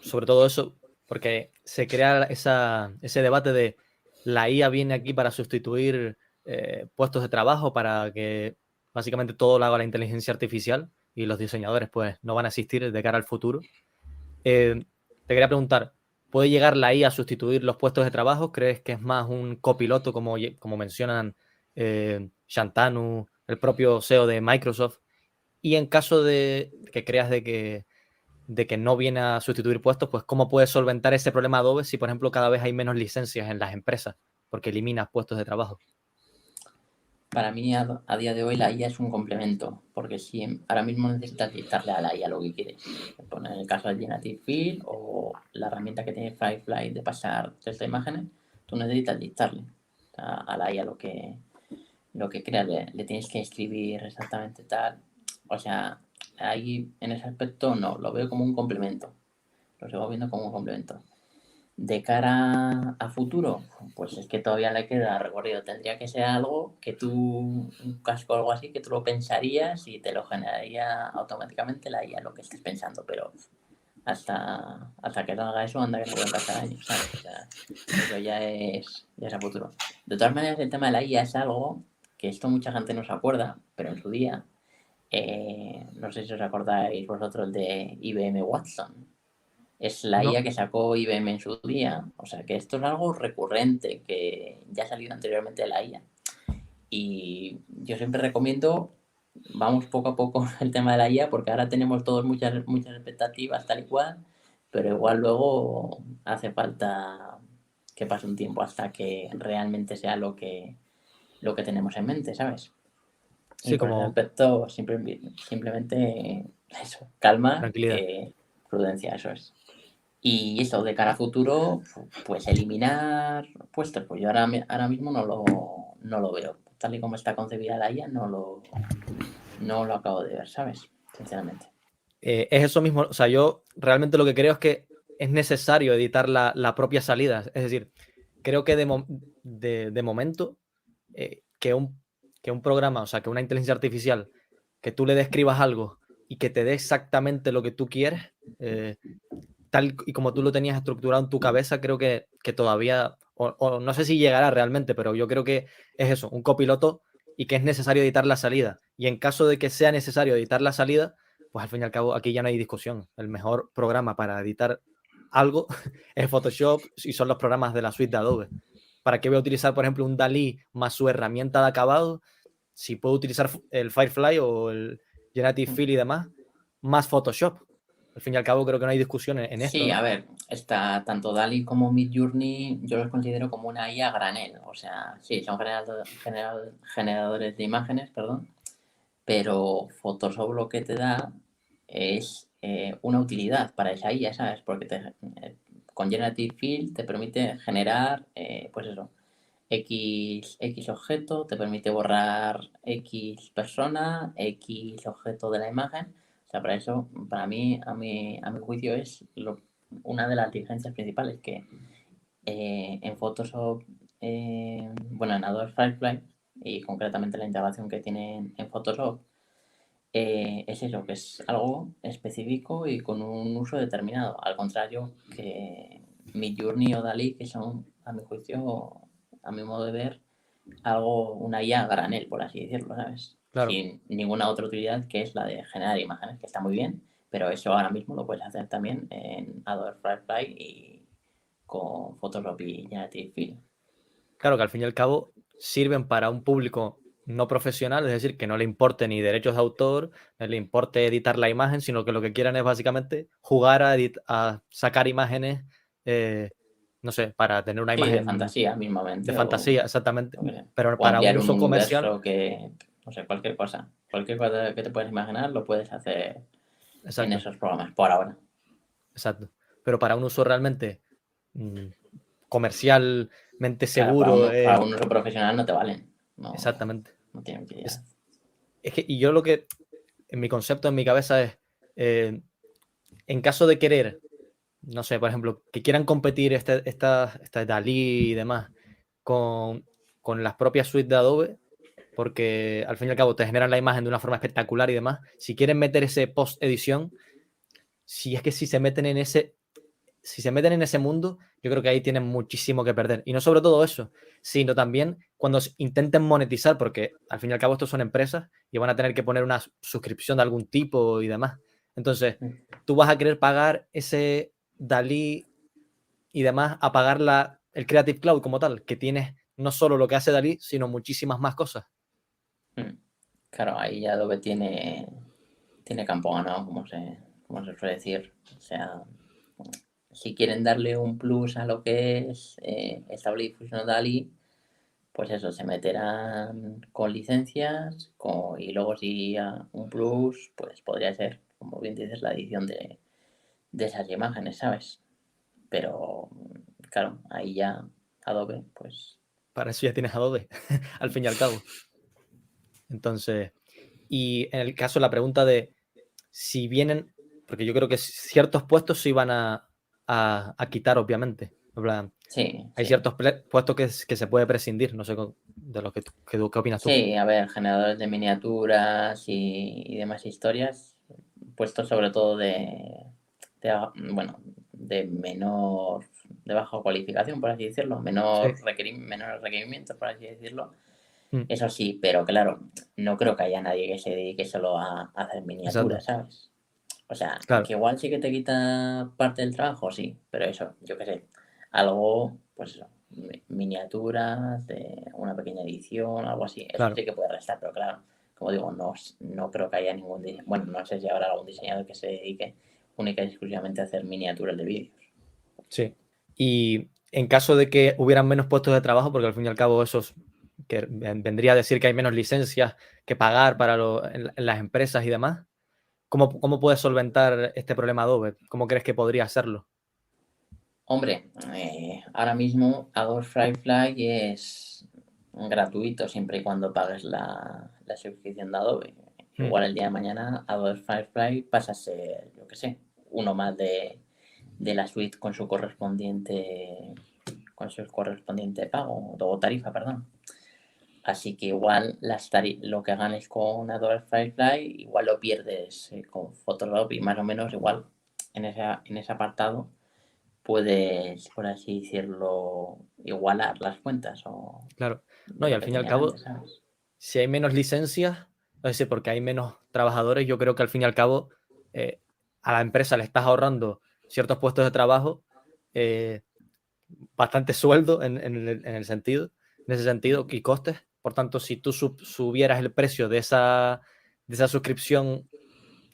B: sobre todo eso, porque se crea ese debate de la IA viene aquí para sustituir puestos de trabajo, para que básicamente todo lo haga la inteligencia artificial y los diseñadores pues no van a existir de cara al futuro. Te quería preguntar, ¿puede llegar la IA a sustituir los puestos de trabajo? ¿Crees que es más un copiloto como mencionan Shantanu, el propio CEO de Microsoft? Y en caso de que creas de que no viene a sustituir puestos, pues ¿cómo puedes solventar ese problema Adobe si, por ejemplo, cada vez hay menos licencias en las empresas porque eliminas puestos de trabajo?
D: Para mí, a día de hoy, la IA es un complemento, porque si ahora mismo necesitas dictarle a la IA lo que quieres, en el caso del Generative Fill o la herramienta que tiene Firefly de pasar texto de imágenes, tú necesitas dictarle a la IA lo que creas, le tienes que escribir exactamente tal. O sea, ahí en ese aspecto no, lo veo como un complemento, lo sigo viendo como un complemento. De cara a futuro, pues es que todavía le queda recorrido. Tendría que ser algo que tú, un casco o algo así, que tú lo pensarías y te lo generaría automáticamente la IA lo que estés pensando. Pero hasta que no haga eso, anda que no pueden pasar años, ¿sabes? O sea, eso ya es a futuro. De todas maneras, el tema de la IA es algo que esto mucha gente no se acuerda, pero en su día, no sé si os acordáis vosotros de IBM Watson. Es la
B: No.
D: IA que sacó IBM en su día. O sea, que esto es algo recurrente, que ya ha salido anteriormente de la IA. Y yo siempre recomiendo, vamos poco a poco el tema de la IA, porque ahora tenemos todos muchas expectativas tal y cual, pero igual luego hace falta que pase un tiempo hasta que realmente sea lo que tenemos en mente, ¿sabes? Y
B: Sí,
D: por ese
B: como
D: aspecto, simplemente eso, calma,
B: tranquilidad.
D: prudencia, eso es. Y eso, de cara a futuro, pues eliminar puestos, pues yo ahora mismo no lo veo. Tal y como está concebida la IA, no lo acabo de ver, ¿sabes? Sinceramente.
B: Es eso mismo, o sea, yo realmente lo que creo es que es necesario editar la propia salida. Es decir, creo que de momento que un programa, o sea, que una inteligencia artificial, que tú le describas algo y que te dé exactamente lo que tú quieres, tal y como tú lo tenías estructurado en tu cabeza, creo que todavía, o no sé si llegará realmente, pero yo creo que es eso, un copiloto y que es necesario editar la salida. Y en caso de que sea necesario editar la salida, pues al fin y al cabo aquí ya no hay discusión. El mejor programa para editar algo es Photoshop y son los programas de la suite de Adobe. ¿Para qué voy a utilizar, por ejemplo, un DALI más su herramienta de acabado? Si puedo utilizar el Firefly o el Generative Fill y demás, más Photoshop. Al fin y al cabo creo que no hay discusión en esto,
D: Sí,
B: ¿no?
D: a ver, está tanto DALI como Midjourney, yo los considero como una IA a granel. O sea, sí, son generadores de imágenes, perdón, pero Photoshop lo que te da es una utilidad para esa IA, ¿sabes? Porque con Generative Fill te permite generar, pues eso, X objeto, te permite borrar X persona, X objeto de la imagen. O sea, para eso, para mí, a mi juicio, es una de las diferencias principales que en Photoshop, bueno, en Adobe Firefly y concretamente la integración que tiene en Photoshop, es eso, que es algo específico y con un uso determinado, al contrario que Midjourney o Dalí, que son, a mi juicio, a mi modo de ver, una IA a granel, por así decirlo, ¿sabes?
B: Claro,
D: Sin ninguna otra utilidad que es la de generar imágenes, que está muy bien, pero eso ahora mismo lo puedes hacer también en Adobe Firefly y con Photoshop y Generative Fill.
B: claro que al fin y al cabo sirven para un público no profesional, es decir, que no le importe ni derechos de autor, no le importe editar la imagen, sino que lo que quieran es básicamente jugar a sacar imágenes, no sé, para tener una
D: Sí, de
B: imagen
D: fantasía
B: de
D: mismamente
B: fantasía, exactamente,
D: o qué sé,
B: pero
D: o
B: para un
D: ampliar un
B: uso comercial,
D: universo que, no sé, cualquier cosa. Cualquier cosa que te puedas imaginar lo puedes hacer en
B: exacto,
D: esos programas, por ahora.
B: exacto, pero para un uso realmente mm, comercialmente
D: Claro,
B: seguro,
D: para un uso profesional no te valen. No,
B: exactamente.
D: no tiene utilidad.
B: Es que, y yo lo que, en mi concepto, en mi cabeza es, eh, en caso de querer, no sé, por ejemplo, que quieran competir esta Dalí y demás con, con las propias suites de Adobe, porque al fin y al cabo te generan la imagen de una forma espectacular y demás, si quieren meter ese post-edición, si es que si se meten en ese mundo, yo creo que ahí tienen muchísimo que perder. Y no sobre todo eso, sino también cuando intenten monetizar, porque al fin y al cabo estos son empresas y van a tener que poner una suscripción de algún tipo y demás. Entonces, tú vas a querer pagar ese Dalí y demás a pagar el Creative Cloud como tal, que tienes no solo lo que hace Dalí, sino muchísimas más cosas.
D: Claro, ahí ya Adobe tiene campo ganado, como se suele decir. O sea, si quieren darle un plus a lo que es Stable Diffusion DALI, pues eso, se meterán con licencias y luego si un plus, pues podría ser, como bien dices, la edición de esas imágenes, ¿sabes? Pero, claro, ahí ya Adobe, pues
B: Para eso ya tienes Adobe, al fin y al cabo. Entonces, y en el caso de la pregunta de si vienen, porque yo creo que ciertos puestos se iban a quitar, obviamente. En plan,
D: sí,
B: hay
D: sí.
B: ciertos puestos que se puede prescindir, no sé de lo ¿qué opinas tú?
D: Sí, a ver, generadores de miniaturas y demás historias, puestos sobre todo de menor, de baja cualificación, por así decirlo, menores requerimientos, por así decirlo. Eso sí, pero claro, no creo que haya nadie que se dedique solo a hacer miniaturas,
B: Exacto.
D: ¿sabes? O sea,
B: Claro.
D: que igual sí que te quita parte del trabajo, sí, pero eso, yo qué sé, algo, pues eso, miniaturas, de una pequeña edición, algo así, eso
B: Claro.
D: sí que puede restar, pero claro, como digo, no creo que haya ningún bueno, no sé si habrá algún diseñador que se dedique única y exclusivamente a hacer miniaturas de vídeos.
B: Sí. Y en caso de que hubieran menos puestos de trabajo, porque al fin y al cabo eso que vendría a decir que hay menos licencias que pagar para en las empresas y demás, ¿cómo puedes solventar este problema Adobe? ¿Cómo crees que podría hacerlo?
D: Hombre, ahora mismo Adobe Firefly es gratuito siempre y cuando pagues la suscripción de Adobe. Igual el día de mañana Adobe Firefly pasa a ser, yo qué sé, uno más de la suite con su correspondiente pago o tarifa, perdón. Así que igual lo que ganes con Adobe Firefly igual lo pierdes con Photoshop y más o menos igual en ese apartado puedes, por así decirlo, igualar las cuentas o
B: Claro.
D: de
B: No, y
D: lo
B: al
D: que
B: fin y al
D: tenías
B: cabo,
D: antes, ¿sabes?
B: si hay menos licencias, es decir, porque hay menos trabajadores, yo creo que al fin y al cabo a la empresa le estás ahorrando ciertos puestos de trabajo, bastante sueldo en ese sentido, y costes. Por tanto, si tú subieras el precio de esa suscripción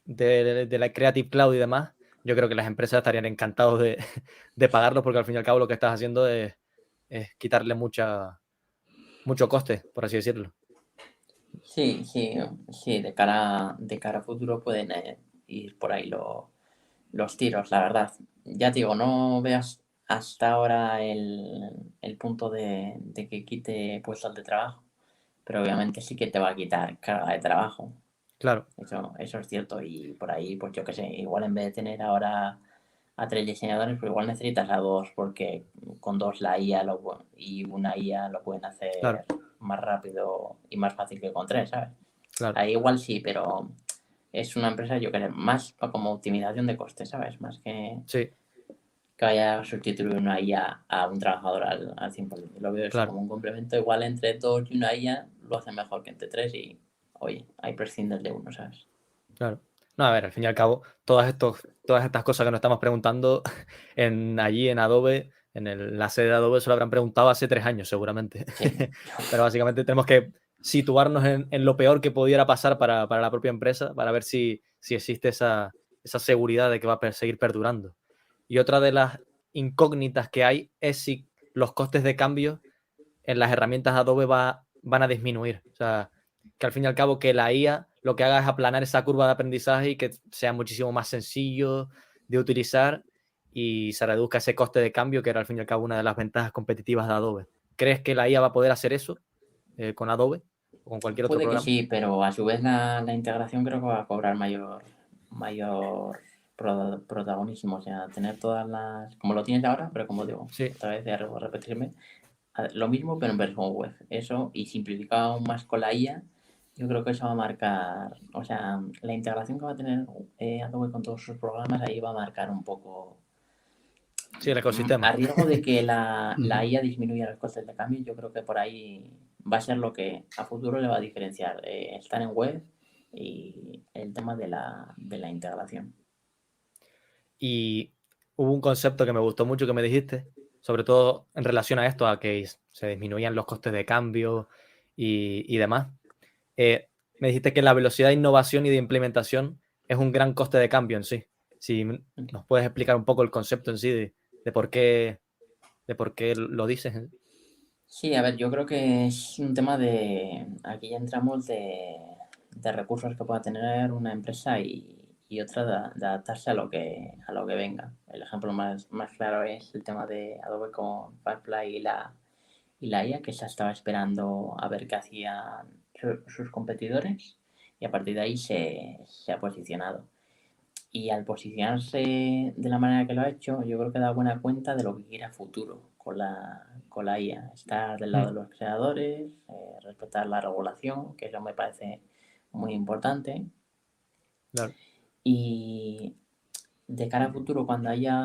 B: de la Creative Cloud y demás, yo creo que las empresas estarían encantados de pagarlo, porque al fin y al cabo lo que estás haciendo es quitarle mucho coste, por así decirlo.
D: Sí, de cara a futuro pueden ir por ahí los tiros, la verdad. Ya te digo, no veas hasta ahora el punto de que quite puestos de trabajo, pero obviamente sí que te va a quitar carga de trabajo.
B: Claro,
D: Eso es cierto. Y por ahí, pues yo qué sé, igual en vez de tener ahora a 3 diseñadores, pues igual necesitas a 2 porque con 2 la IA y una IA lo pueden hacer
B: claro,
D: más rápido y más fácil que con 3, ¿sabes?
B: claro.
D: Ahí igual sí, pero es una empresa, yo creo, más como optimización de costes, ¿sabes? Más que
B: Sí,
D: vaya a sustituir una IA a un trabajador al 100%. Lo veo eso
B: claro,
D: como un complemento. Igual entre 2 y una IA lo hace mejor que entre 3 y, oye, hay prescindes de uno, ¿sabes?
B: claro. No, a ver, al fin y al cabo, todas estas cosas que nos estamos preguntando allí en Adobe, la sede de Adobe, se lo habrán preguntado hace 3 años seguramente.
D: Sí.
B: Pero básicamente tenemos que situarnos en lo peor que pudiera pasar para la propia empresa, para ver si existe esa seguridad de que va a seguir perdurando. Y otra de las incógnitas que hay es si los costes de cambio en las herramientas Adobe van a disminuir. O sea, que al fin y al cabo que la IA lo que haga es aplanar esa curva de aprendizaje y que sea muchísimo más sencillo de utilizar y se reduzca ese coste de cambio, que era al fin y al cabo una de las ventajas competitivas de Adobe. ¿Crees que la IA va a poder hacer eso con Adobe o con cualquier otro
D: Puede que
B: programa?
D: sí, pero a su vez la integración creo que va a cobrar mayor protagonismo. O sea, tener todas las. Como lo tienes ahora, pero como digo,
B: Sí,
D: otra vez de repetirme, lo mismo pero en versión web. Eso y simplificado aún más con la IA, yo creo que eso va a marcar. O sea, la integración que va a tener Adobe con todos sus programas ahí va a marcar un poco.
B: sí, el
D: A
B: ecosistema.
D: riesgo de que la
A: Ujú.
D: IA disminuya los costes de cambio, yo creo que por ahí va a ser lo que a futuro le va a diferenciar estar en web y el tema de la integración.
B: Y hubo un concepto que me gustó mucho que me dijiste, sobre todo en relación a esto, a que se disminuían los costes de cambio y demás. Me dijiste que la velocidad de innovación y de implementación es un gran coste de cambio en sí. Si nos puedes explicar un poco el concepto en sí de por qué lo dices.
D: Sí, a ver, yo creo que es un tema de. Aquí ya entramos de recursos que pueda tener una empresa y otra de adaptarse a lo que venga. El ejemplo más claro es el tema de Adobe con Firefly y la IA, que se estaba esperando a ver qué hacían sus competidores y a partir de ahí se ha posicionado. Y al posicionarse de la manera que lo ha hecho, yo creo que da buena cuenta de lo que quiere a futuro con la IA. Estar del lado de los creadores, respetar la regulación, que eso me parece muy importante.
B: Claro.
D: Y de cara a futuro, cuando haya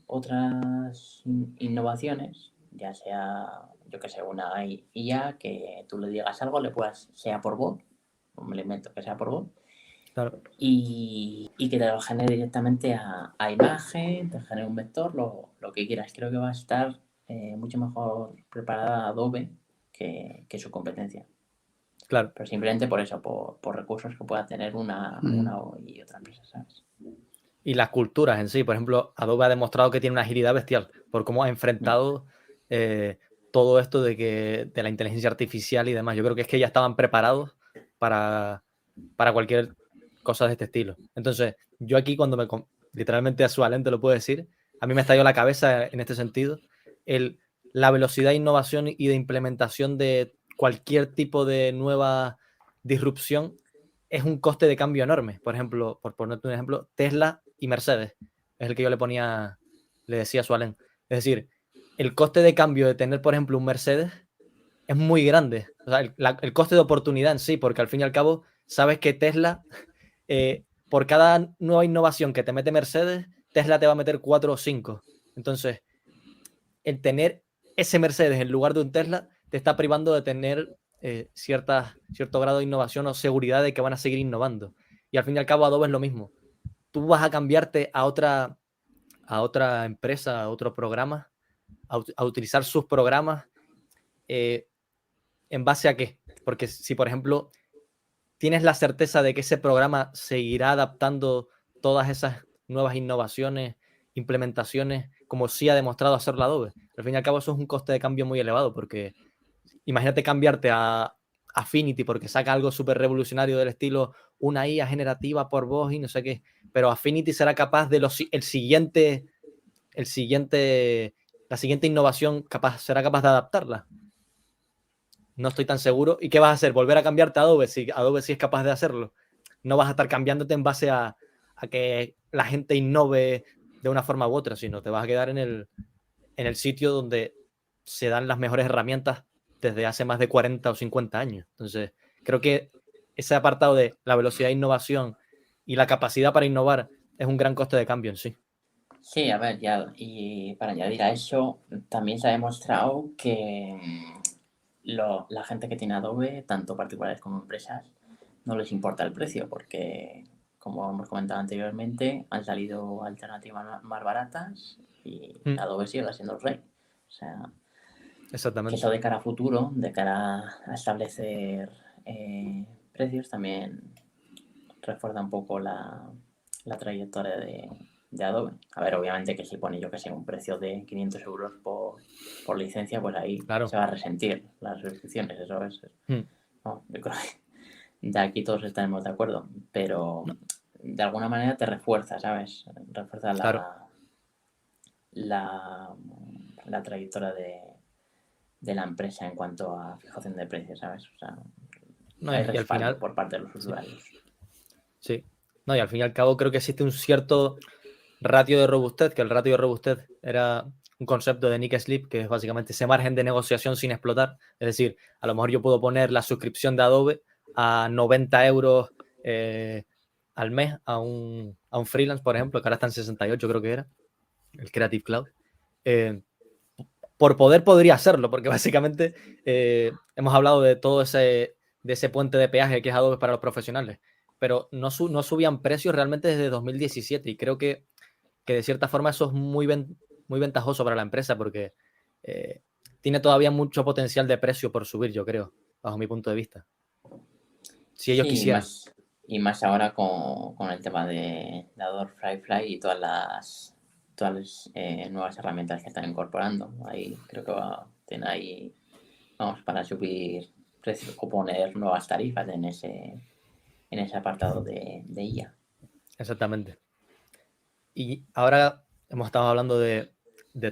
D: otras innovaciones, ya sea, yo que sé, una IA, que tú le digas algo, le puedas, sea por voz, o me lo invento, que sea por voz,
B: Claro.
D: y que te lo genere directamente a imagen, te genere un vector, lo que quieras. Creo que va a estar mucho mejor preparada Adobe que su competencia.
B: Claro.
D: Pero simplemente por eso, por recursos que pueda tener una y otra empresa, ¿sabes?
B: Y las culturas en sí. Por ejemplo, Adobe ha demostrado que tiene una agilidad bestial por cómo ha enfrentado todo esto de la inteligencia artificial y demás. Yo creo que es que ya estaban preparados para cualquier cosa de este estilo. Entonces, yo aquí cuando literalmente a su alente lo puedo decir, a mí me estalló la cabeza en este sentido, la velocidad de innovación y de implementación de cualquier tipo de nueva disrupción es un coste de cambio enorme. Por ejemplo, por ponerte un ejemplo, Tesla y Mercedes es el que yo le decía a Sualen. Es decir, el coste de cambio de tener, por ejemplo, un Mercedes es muy grande. O sea, el coste de oportunidad en sí, porque al fin y al cabo sabes que Tesla, por cada nueva innovación que te mete Mercedes, Tesla te va a meter 4 o 5. Entonces, el tener ese Mercedes en lugar de un Tesla te está privando de tener cierto grado de innovación o seguridad de que van a seguir innovando. Y al fin y al cabo Adobe es lo mismo. Tú vas a cambiarte a otra empresa, a otro programa, a utilizar sus programas, ¿en base a qué? Porque si, por ejemplo, tienes la certeza de que ese programa seguirá adaptando todas esas nuevas innovaciones, implementaciones, como sí ha demostrado hacerlo Adobe. Al fin y al cabo, eso es un coste de cambio muy elevado, porque imagínate cambiarte a Affinity porque saca algo súper revolucionario del estilo una IA generativa por voz y no sé qué, pero Affinity será capaz de la siguiente innovación, será capaz de adaptarla. No estoy tan seguro. ¿Y qué vas a hacer? ¿Volver a cambiarte a Adobe? Si Adobe sí es capaz de hacerlo. No vas a estar cambiándote en base a que la gente innove de una forma u otra, sino te vas a quedar en el sitio donde se dan las mejores herramientas desde hace más de 40 o 50 años. Entonces, creo que ese apartado de la velocidad de innovación y la capacidad para innovar es un gran coste de cambio en sí.
D: Sí, a ver, y para añadir a eso, también se ha demostrado que la gente que tiene Adobe, tanto particulares como empresas, no les importa el precio porque, como hemos comentado anteriormente, han salido alternativas más baratas y Adobe sigue siendo el rey. O sea,
B: exactamente.
D: Que eso de cara a futuro, de cara a establecer precios, también refuerza un poco la trayectoria de Adobe. A ver, obviamente que si pone, yo que sé, un precio de 500 euros por licencia, pues ahí
B: claro,
D: se va a resentir las suscripciones, eso es. No, yo creo que de aquí todos estaremos de acuerdo, pero de alguna manera te refuerza, ¿sabes? Refuerza la trayectoria de la empresa en cuanto a fijación de precios, ¿sabes? O sea, hay respaldo al final, por parte de los usuarios.
B: Sí. No, y al fin y al cabo creo que existe un cierto ratio de robustez, que el ratio de robustez era un concepto de Nick Sleep, que es básicamente ese margen de negociación sin explotar. Es decir, a lo mejor yo puedo poner la suscripción de Adobe a 90 euros al mes a un freelance, por ejemplo, que ahora está en 68, creo que era, el Creative Cloud. Por poder podría hacerlo, porque básicamente hemos hablado de todo ese puente de peaje que es Adobe para los profesionales, pero no subían precios realmente desde 2017 y creo que de cierta forma eso es muy ventajoso para la empresa porque tiene todavía mucho potencial de precio por subir, yo creo, bajo mi punto de vista. Si ellos quisieran.
D: Y más ahora con el tema de Adobe Firefly y todas las nuevas herramientas que están incorporando. Ahí creo que tiene ahí, vamos, para subir precios o poner nuevas tarifas en ese apartado de IA.
B: Exactamente. Y ahora hemos estado hablando de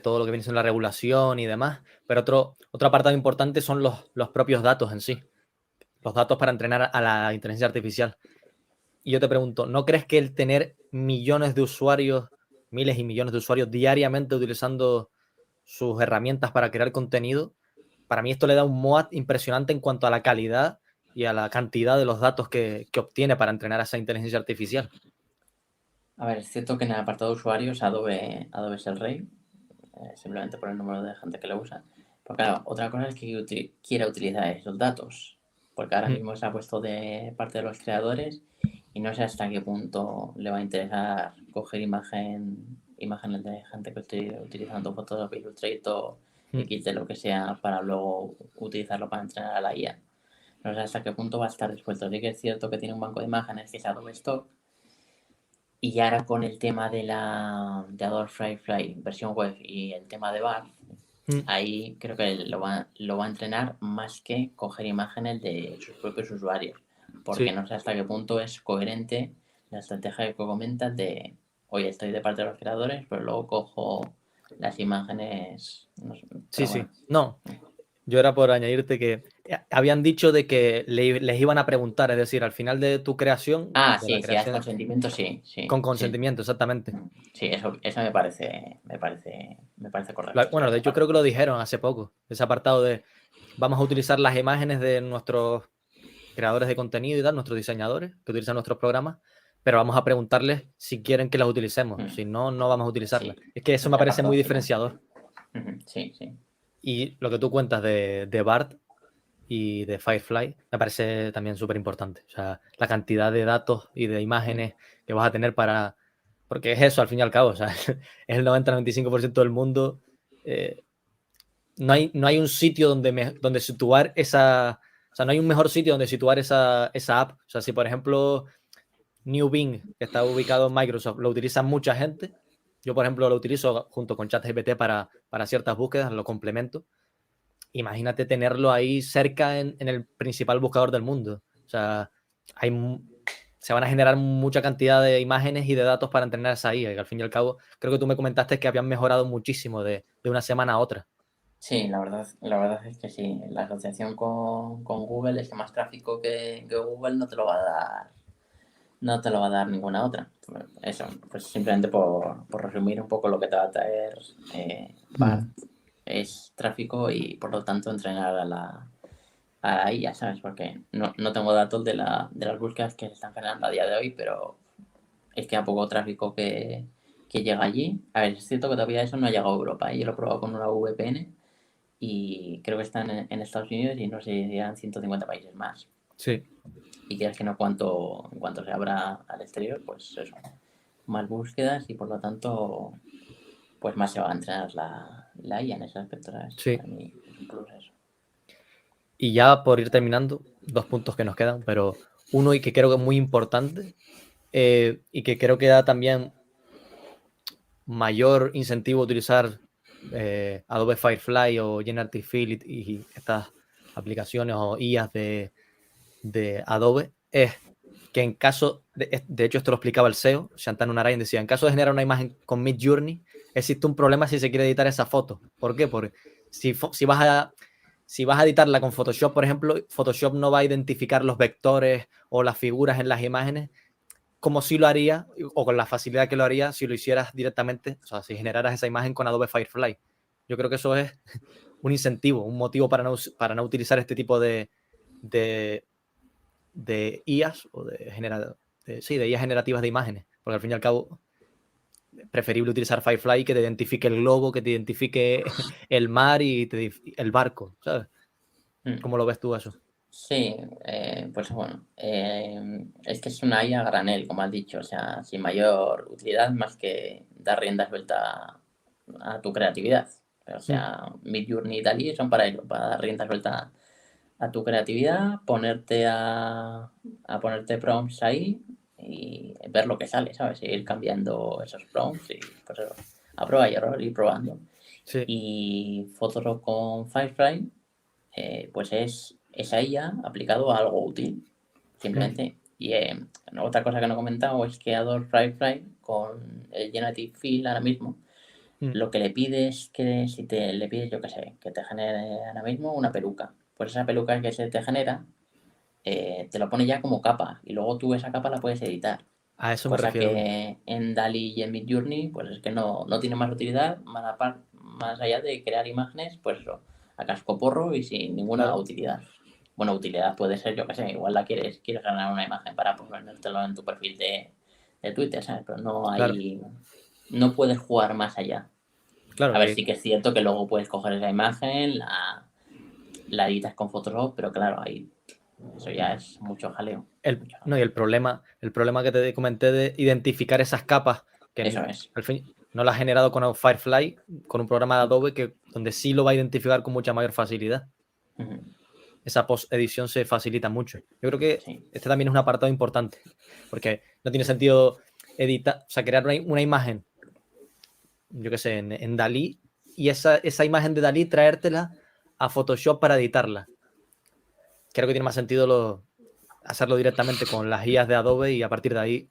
B: todo lo que viene siendo la regulación y demás, pero otro apartado importante son los propios datos en sí, los datos para entrenar a la inteligencia artificial. Y yo te pregunto, ¿no crees que el tener millones de usuarios, miles y millones de usuarios diariamente utilizando sus herramientas para crear contenido, para mí esto le da un MOAT impresionante en cuanto a la calidad y a la cantidad de los datos que obtiene para entrenar a esa inteligencia artificial?
D: A ver, es cierto que en el apartado de usuarios Adobe es el rey, simplemente por el número de gente que lo usa. Porque claro, otra cosa es que quiera utilizar esos datos, porque ahora
B: Mm.
D: mismo se ha puesto de parte de los creadores y no sé hasta qué punto le va a interesar coger imágenes de gente que esté utilizando Photoshop, Illustrator,
B: Mm.
D: X de lo que sea, para luego utilizarlo para entrenar a la IA. No sé hasta qué punto va a estar dispuesto. Sí que es cierto que tiene un banco de imágenes que es Adobe Stock, y ahora con el tema de Adobe Firefly versión web y el tema de BAR,
B: Mm.
D: ahí creo que lo va a entrenar más que coger imágenes de sus propios usuarios. Porque
B: Sí.
D: no sé hasta qué punto es coherente la estrategia que comentas de, oye, estoy de parte de los creadores, pero luego cojo las imágenes. No sé,
B: Sí,
D: pero
B: sí.
D: bueno.
B: No, yo era por añadirte que habían dicho de que les iban a preguntar, es decir, al final de tu creación,
D: Ah,
B: de la
D: sí, si das
B: creación
D: consentimiento, sí, sí,
B: con
D: sí.
B: consentimiento, exactamente.
D: Sí, eso me parece correcto.
B: Bueno, de hecho creo que lo dijeron hace poco, ese apartado de vamos a utilizar las imágenes de nuestros creadores de contenido y tal, nuestros diseñadores que utilizan nuestros programas, pero vamos a preguntarles si quieren que las utilicemos, si no, no vamos a utilizarlas.
D: Sí,
B: Es que eso me
D: ese
B: parece
D: apartado
B: muy
D: sí.
B: diferenciador.
D: Sí, sí.
B: Y lo que tú cuentas de BART y de Firefly me parece también súper importante. O sea, la cantidad de datos y de imágenes que vas a tener para... Porque es eso, al fin y al cabo. O sea, es el 90-95% del mundo. No hay un sitio donde situar esa... O sea, no hay un mejor sitio donde situar esa app. O sea, si por ejemplo New Bing, que está ubicado en Microsoft, lo utiliza mucha gente. Yo, por ejemplo, lo utilizo junto con ChatGPT para ciertas búsquedas, lo complemento. Imagínate tenerlo ahí cerca en el principal buscador del mundo. O sea, se van a generar mucha cantidad de imágenes y de datos para entrenar esa IA. Y al fin y al cabo, creo que tú me comentaste que habían mejorado muchísimo de una semana a otra.
D: Sí, la verdad es que sí. La asociación con Google es que más tráfico que Google no te lo va a dar. No te lo va a dar ninguna otra. Eso, pues simplemente por resumir un poco lo que te va a traer BART es tráfico y por lo tanto entrenar a la IA, ¿sabes? Porque no tengo datos de las búsquedas que se están generando a día de hoy, pero es que a poco tráfico que llega allí. A ver, es cierto que todavía eso no ha llegado a Europa. Yo lo he probado con una VPN y creo que están en Estados Unidos y no sé si eran 150 países más.
B: Sí.
D: Y quieres que no, en cuanto se abra al exterior, pues eso, más búsquedas y por lo tanto, pues más se va a entrenar la IA en ese aspecto, ¿sabes?
B: Sí.
D: Para mí es un plus eso.
B: Y ya por ir terminando, 2 puntos que nos quedan, pero uno y que creo que es muy importante y que creo que da también mayor incentivo a utilizar Adobe Firefly o Generative Fill y estas aplicaciones o IAs de Adobe es que en caso, de hecho esto lo explicaba el CEO, Shantanu Narayan decía, en caso de generar una imagen con Midjourney, existe un problema si se quiere editar esa foto. ¿Por qué? Porque si vas a editarla con Photoshop, por ejemplo, Photoshop no va a identificar los vectores o las figuras en las imágenes como si lo haría, o con la facilidad que lo haría si lo hicieras directamente, o sea, si generaras esa imagen con Adobe Firefly. Yo creo que eso es un incentivo, un motivo para no utilizar este tipo de IAs o de IAs generativas de imágenes, porque al fin y al cabo es preferible utilizar Firefly que te identifique el globo, que te identifique el mar y el barco, ¿sabes? ¿Cómo lo ves tú eso?
D: Sí, pues bueno, es que es una IA a granel, como has dicho, o sea, sin mayor utilidad más que dar rienda suelta a tu creatividad. O sea, Midjourney y DALL-E son para ello, para dar rienda suelta a tu creatividad, ponerte a ponerte prompts ahí y ver lo que sale, ¿sabes? Ir cambiando esos prompts y pues eso, a prueba y error, ir probando.
B: Sí.
D: Y Photoshop con Firefly, pues es esa IA aplicado a algo útil, simplemente. Y otra cosa que no he comentado es que Adobe Firefly con el Generative Fill ahora mismo, lo que le pides es que si le pides, yo qué sé, que te genere ahora mismo una peluca, pues esa peluca que se te genera, te lo pone ya como capa y luego tú esa capa la puedes editar.
B: A eso me
D: Cosa
B: refiero.
D: que en DALL-E y en Midjourney, pues es que no tiene más utilidad, más allá de crear imágenes, pues eso, a cascoporro y sin ninguna
B: Claro.
D: utilidad. Bueno, utilidad puede ser, yo qué sé, igual quieres ganar una imagen para ponértelo en tu perfil de Twitter, ¿sabes? Pero no
B: Claro.
D: hay... No puedes jugar más allá.
B: Claro,
D: A ver,
B: que
D: sí que es cierto que luego puedes coger esa imagen, la editas con Photoshop, pero claro, ahí eso ya es mucho jaleo. mucho
B: no, y el problema que te comenté de identificar esas capas, que
D: Eso es.
B: al fin no lo has generado con Firefly, con un programa de Adobe donde sí lo va a identificar con mucha mayor facilidad.
D: Ujú.
B: Esa post-edición se facilita mucho. Yo creo que
D: Sí.
B: este también es un apartado importante, porque no tiene sentido editar, o sea, crear una imagen, yo qué sé, en Dalí, y esa imagen de Dalí traértela a Photoshop para editarla. Creo que tiene más sentido hacerlo directamente con las guías de Adobe y a partir de ahí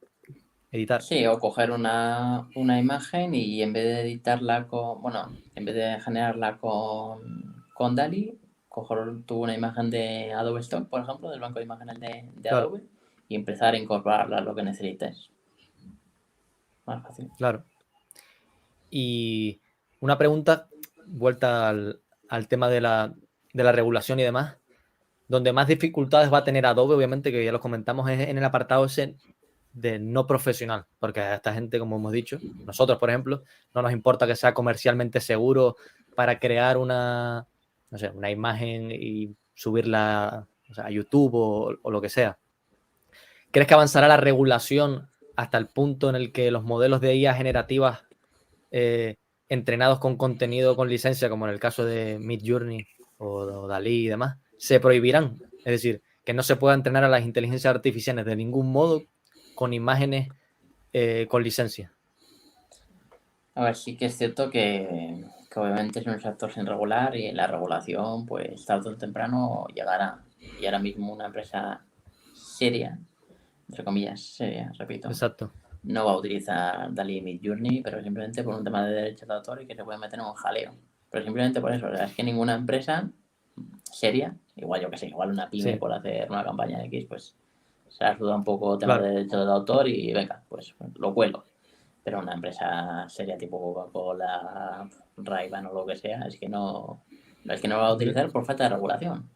B: editar.
D: Sí, o coger una imagen y en vez de editarla con, bueno, en vez de generarla con DALL-E, coger tú una imagen de Adobe Stock, por ejemplo, del banco de imágenes de
B: Claro.
D: Adobe, y empezar a incorporarla a lo que necesites. Más fácil.
B: Claro. Y una pregunta, vuelta al tema de la regulación y demás, donde más dificultades va a tener Adobe, obviamente, que ya lo comentamos, es en el apartado ese de no profesional, porque a esta gente, como hemos dicho, nosotros, por ejemplo, no nos importa que sea comercialmente seguro para crear una imagen y subirla, o sea, a YouTube o lo que sea. ¿Crees que avanzará la regulación hasta el punto en el que los modelos de IA generativas entrenados con contenido con licencia, como en el caso de Midjourney o Dalí y demás, se prohibirán? Es decir, que no se pueda entrenar a las inteligencias artificiales de ningún modo con imágenes con licencia.
D: A ver, sí que es cierto que obviamente es un sector sin regular y la regulación, pues tarde o temprano llegará. Y ahora mismo una empresa seria, entre comillas, seria, repito,
B: Exacto.
D: no va a utilizar DALL-E Midjourney, pero simplemente por un tema de derechos de autor y que se puede meter en un jaleo. Pero simplemente por eso, o sea, es que ninguna empresa seria, igual yo que sé, igual una pyme
B: Sí.
D: por hacer una campaña de X, pues se ayuda un poco el tema
B: Claro.
D: de derechos de autor y venga, pues lo cuelo. Pero una empresa seria tipo Coca-Cola, Ray-Ban o lo que sea, es que no va a utilizar por falta de regulación.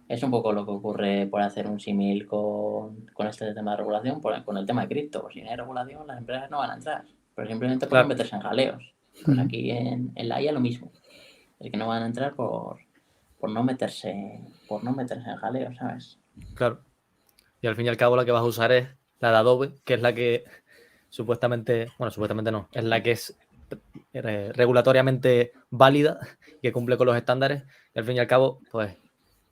D: Es un poco lo que ocurre por hacer un símil con este tema de regulación, con el tema de cripto. Si no hay regulación, las empresas no van a entrar, pero simplemente por no meterse en jaleos. Pues aquí en la IA lo mismo. Es que no van a entrar por no meterse en jaleos, ¿sabes?
B: Claro. Y al fin y al cabo la que vas a usar es la de Adobe, que es la que supuestamente no, es la que es regulatoriamente válida, que cumple con los estándares, y al fin y al cabo, pues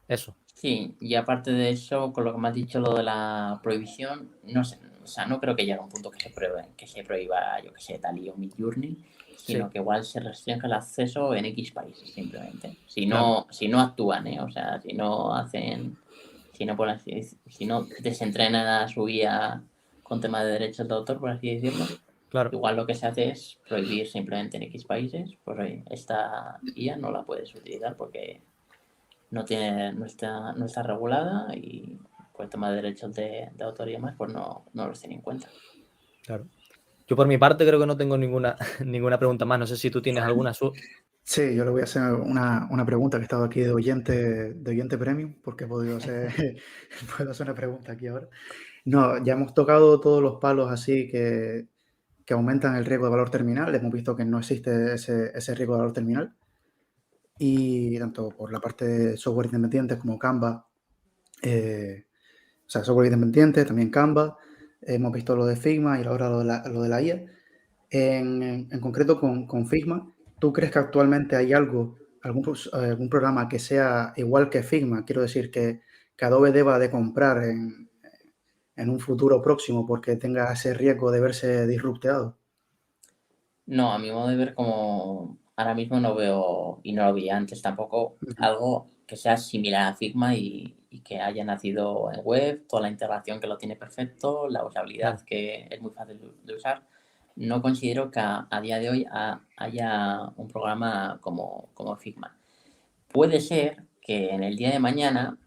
B: eso.
D: Sí, y aparte de eso, con lo que me has dicho, lo de la prohibición, no sé, o sea, no creo que llegue a un punto que se prohíba, yo que sé, Dalí o Midjourney, sino
B: Sí.
D: que igual se restringe el acceso en X países, simplemente. Si
B: Claro.
D: no actúan, o sea, si no hacen, si no desentrenan a su guía con tema de derechos de autor, por así decirlo,
B: Claro.
D: igual lo que se hace es prohibir simplemente en X países, pues oye, esta guía no la puedes utilizar porque no está regulada y por el tema de derechos de autor y demás, pues no los tiene en cuenta.
B: Claro. Yo por mi parte creo que no tengo ninguna pregunta más. No sé si tú tienes alguna.
A: Sí, yo le voy a hacer una pregunta que he estado aquí de oyente premium, porque he podido hacer, puedo hacer una pregunta aquí ahora. No, ya hemos tocado todos los palos así que aumentan el riesgo de valor terminal. Hemos visto que no existe ese riesgo de valor terminal. Y tanto por la parte de software independientes como Canva, o sea, software independiente, también Canva. Hemos visto lo de Figma y ahora lo de la IA. En concreto con Figma, ¿tú crees que actualmente hay algún programa que sea igual que Figma? Quiero decir que Adobe deba de comprar en un futuro próximo porque tenga ese riesgo de verse disrupteado.
D: No, a mi modo de ver, como ahora mismo no veo, y no lo vi antes tampoco, algo que sea similar a Figma y que haya nacido en web, toda la integración que lo tiene perfecto, la usabilidad que es muy fácil de usar. No considero que a día de hoy haya un programa como Figma. Puede ser que en el día de mañana,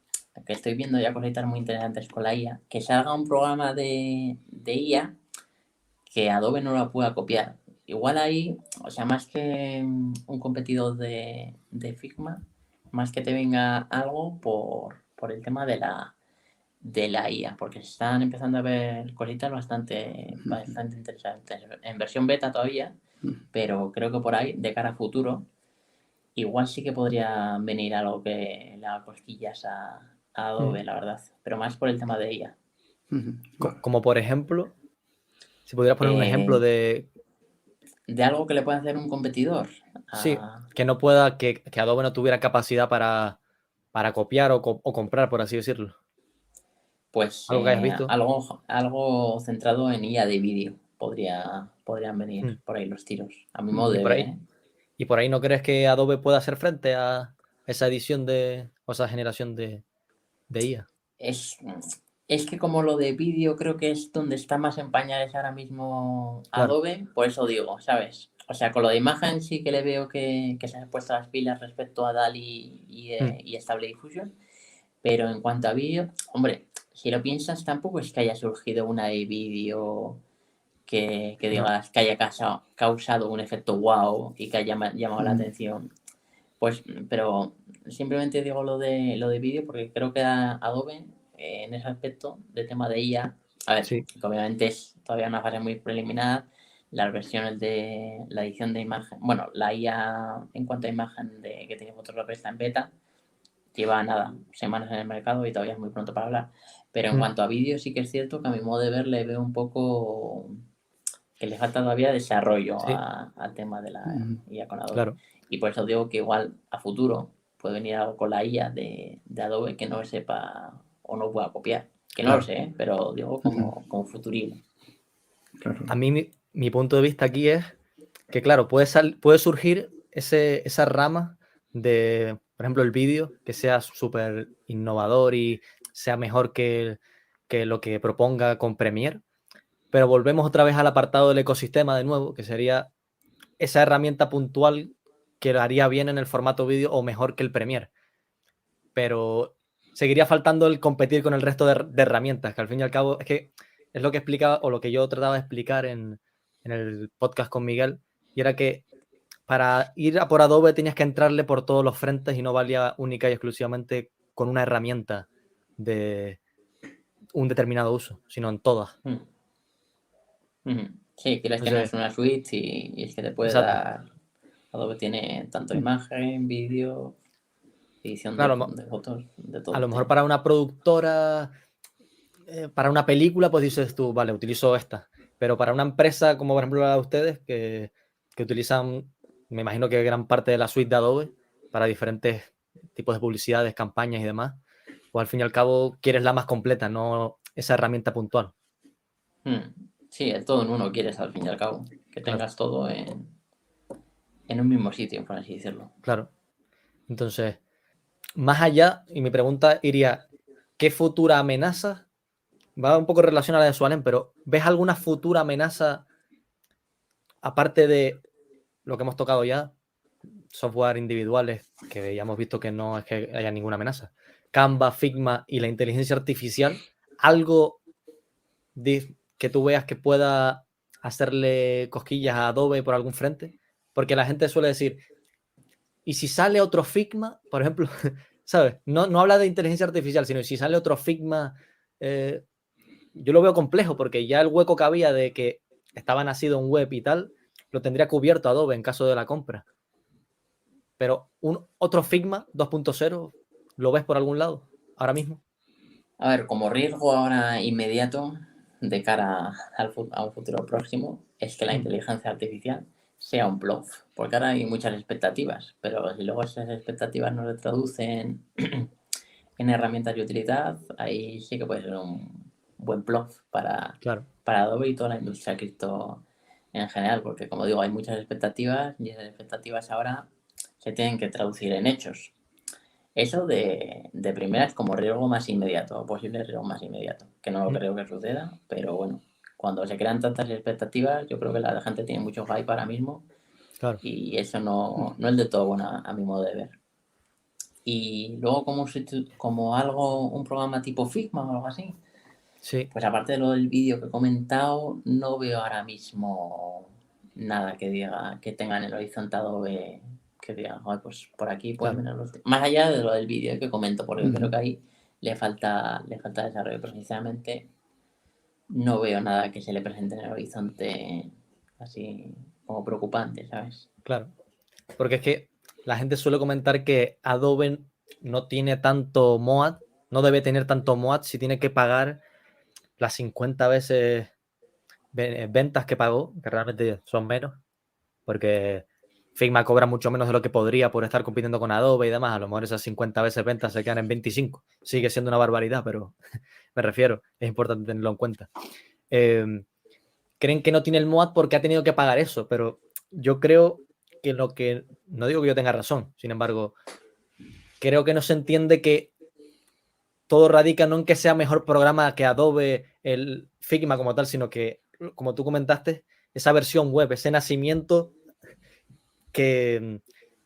D: que estoy viendo ya cositas muy interesantes con la IA, que salga un programa de IA que Adobe no la pueda copiar. Igual ahí, o sea, más que un competidor de Figma, más que te venga algo por el tema de de la IA, porque se están empezando a ver cositas bastante interesantes. En versión beta todavía, pero creo que por ahí, de cara a futuro, igual sí que podría venir algo que le haga cosquillas a Adobe, la verdad. Pero más por el tema de IA.
B: Como por ejemplo, si pudieras poner un ejemplo de
D: algo que le pueda hacer un competidor.
B: Sí, que no pueda, que Adobe no tuviera capacidad para copiar o comprar, por así decirlo.
D: Pues
B: Algo que hayas visto.
D: algo centrado en IA de vídeo. Podrían venir por ahí los tiros. A mi modo de ver, ¿eh?
B: ¿Y por ahí no crees que Adobe pueda hacer frente a esa edición o esa generación de IA?
D: Es que como lo de vídeo creo que es donde está más en pañales ahora mismo
B: Claro.
D: Adobe, por eso digo, ¿sabes? O sea, con lo de imagen sí que le veo que se han puesto las pilas respecto a DALL-E y Stable Diffusion, pero en cuanto a vídeo, hombre, si lo piensas tampoco es que haya surgido una de vídeo que digas que haya causado un efecto wow y que haya llamado la atención. Pues, pero simplemente digo lo de vídeo porque creo que Adobe en ese aspecto de tema de IA, a ver,
B: Sí.
D: que obviamente es todavía una fase muy preliminar, las versiones de la edición de imagen, bueno, la IA en cuanto a imagen que tiene Photoshop está en beta, lleva nada, semanas en el mercado y todavía es muy pronto para hablar, pero en cuanto a vídeo sí que es cierto que a mi modo de ver le veo un poco que le falta todavía desarrollo al tema de la IA con Adobe.
B: Claro.
D: Y por eso digo que igual a futuro puede venir algo con la IA de Adobe que no sepa o no pueda copiar. Que no lo sé, pero digo como futurible.
A: Claro.
B: A mí mi punto de vista aquí es que, claro, puede surgir esa rama de, por ejemplo, el vídeo, que sea súper innovador y sea mejor que lo que proponga con Premiere, pero volvemos otra vez al apartado del ecosistema de nuevo, que sería esa herramienta puntual que lo haría bien en el formato vídeo o mejor que el Premiere. Pero seguiría faltando el competir con el resto de herramientas, que al fin y al cabo es lo que explicaba o lo que yo trataba de explicar en el podcast con Miguel, y era que para ir a por Adobe tenías que entrarle por todos los frentes y no valía única y exclusivamente con una herramienta de un determinado uso, sino en todas.
D: Sí, quieres que no es una suite y es que te puede dar... Adobe tiene tanto imagen, vídeo, edición de fotos, de todo.
B: A lo mejor para una productora, para una película, pues dices tú, vale, utilizo esta. Pero para una empresa como por ejemplo la de ustedes, que utilizan, me imagino que gran parte de la suite de Adobe para diferentes tipos de publicidades, campañas y demás, pues al fin y al cabo quieres la más completa, no esa herramienta puntual.
D: Sí, el todo en uno quieres al fin y al cabo. Que tengas todo en un mismo sitio, por así decirlo.
B: Claro. Entonces, más allá, y mi pregunta iría, ¿qué futura amenaza? Va un poco relacionada a la de Sualem, pero ¿ves alguna futura amenaza aparte de lo que hemos tocado ya? Software individuales, que ya hemos visto que no es que haya ninguna amenaza. Canva, Figma y la inteligencia artificial, algo que tú veas que pueda hacerle cosquillas a Adobe por algún frente, porque la gente suele decir, ¿y si sale otro Figma? Por ejemplo, ¿sabes? No habla de inteligencia artificial, sino si sale otro Figma, yo lo veo complejo, porque ya el hueco que había de que estaba nacido en web y tal, lo tendría cubierto Adobe en caso de la compra. Pero otro Figma 2.0, ¿lo ves por algún lado ahora mismo?
D: A ver, como riesgo ahora inmediato de cara a un futuro próximo es que la inteligencia artificial sea un bluff, porque ahora hay muchas expectativas, pero si luego esas expectativas no se traducen en herramientas de utilidad, ahí sí que puede ser un buen bluff para Adobe y toda la industria cripto en general, porque como digo, hay muchas expectativas y esas expectativas ahora se tienen que traducir en hechos. Eso de primera es como riesgo más inmediato, posible riesgo más inmediato, que no lo creo que suceda, pero bueno, cuando se crean tantas expectativas, yo creo que la gente tiene mucho hype ahora mismo y eso no es de todo bueno a mi modo de ver. Y luego como algo, un programa tipo Figma o algo así, pues aparte de lo del vídeo que he comentado, no veo ahora mismo nada que diga que tenga en el horizonte Adobe que diga, pues por aquí pueden venir los... Más allá de lo del vídeo que comento, porque creo que ahí le falta desarrollo, pero sinceramente no veo nada que se le presente en el horizonte así como preocupante, ¿sabes?
B: Claro. Porque es que la gente suele comentar que Adobe no tiene tanto MOAT, no debe tener tanto MOAT si tiene que pagar las 50 veces ventas que pagó, que realmente son menos, porque Figma cobra mucho menos de lo que podría por estar compitiendo con Adobe y demás. A lo mejor esas 50 veces ventas se quedan en 25. Sigue siendo una barbaridad, pero me refiero, es importante tenerlo en cuenta. Creen que no tiene el MOAT porque ha tenido que pagar eso, pero yo creo que no digo que yo tenga razón, sin embargo, creo que no se entiende que todo radica no en que sea mejor programa que Adobe, el Figma como tal, sino que, como tú comentaste, esa versión web, ese nacimiento que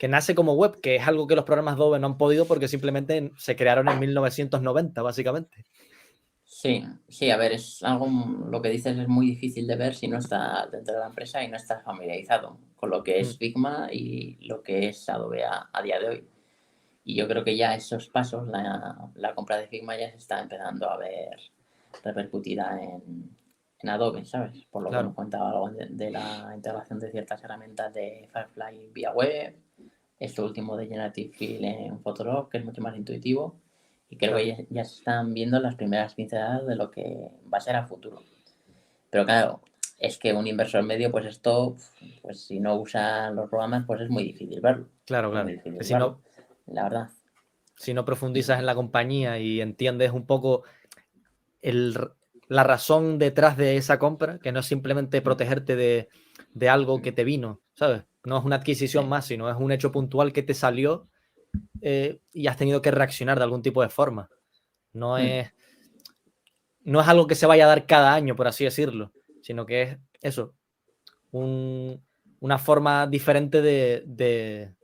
B: nace como web, que es algo que los programas Adobe no han podido porque simplemente se crearon en 1990, básicamente.
D: Sí, a ver, es algo, lo que dices es muy difícil de ver si no estás dentro de la empresa y no estás familiarizado con lo que es Figma y lo que es Adobe a día de hoy. Y yo creo que ya esos pasos, la compra de Figma ya se está empezando a ver repercutida en Adobe, ¿sabes? Por lo que
B: Claro.
D: hemos contado algo de la integración de ciertas herramientas de Firefly vía web, esto último de Generative Fill en Photoshop, que es mucho más intuitivo, y creo
B: Claro.
D: que ya se están viendo las primeras pinceladas de lo que va a ser a futuro. Pero claro, es que un inversor medio, pues esto, pues si no usa los programas, pues es muy difícil verlo.
B: Claro,
D: Es
B: claro.
D: muy difícil
B: Si
D: verlo,
B: no,
D: la verdad.
B: si no profundizas en la compañía y entiendes un poco la razón detrás de esa compra, que no es simplemente protegerte de algo que te vino, ¿sabes? No es una adquisición
D: Sí.
B: más, sino es un hecho puntual que te salió y has tenido que reaccionar de algún tipo de forma. No es algo que se vaya a dar cada año, por así decirlo, sino que es eso, una forma diferente de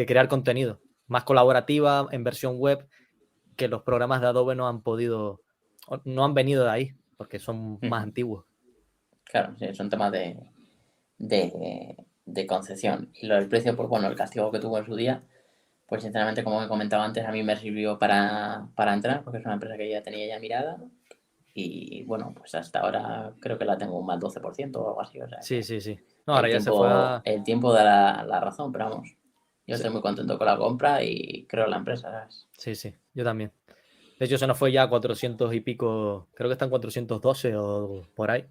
B: crear contenido, más colaborativa, en versión web, que los programas de Adobe no han podido, no han venido de ahí, porque son más antiguos.
D: Claro, sí, es un tema de concepción. Y lo del precio, pues bueno, el castigo que tuvo en su día, pues sinceramente, como he comentado antes, a mí me sirvió para entrar, porque es una empresa que ya tenía ya mirada. Y bueno, pues hasta ahora creo que la tengo un más 12% o algo así. O sea,
B: Sí. No, ahora ya se fue a...
D: el tiempo da la razón, pero vamos, yo
B: Sí.
D: estoy muy contento con la compra y creo en la empresa, ¿sabes?
B: Sí, yo también. De hecho, se nos fue ya a 400 y pico, creo que están 412 o por ahí.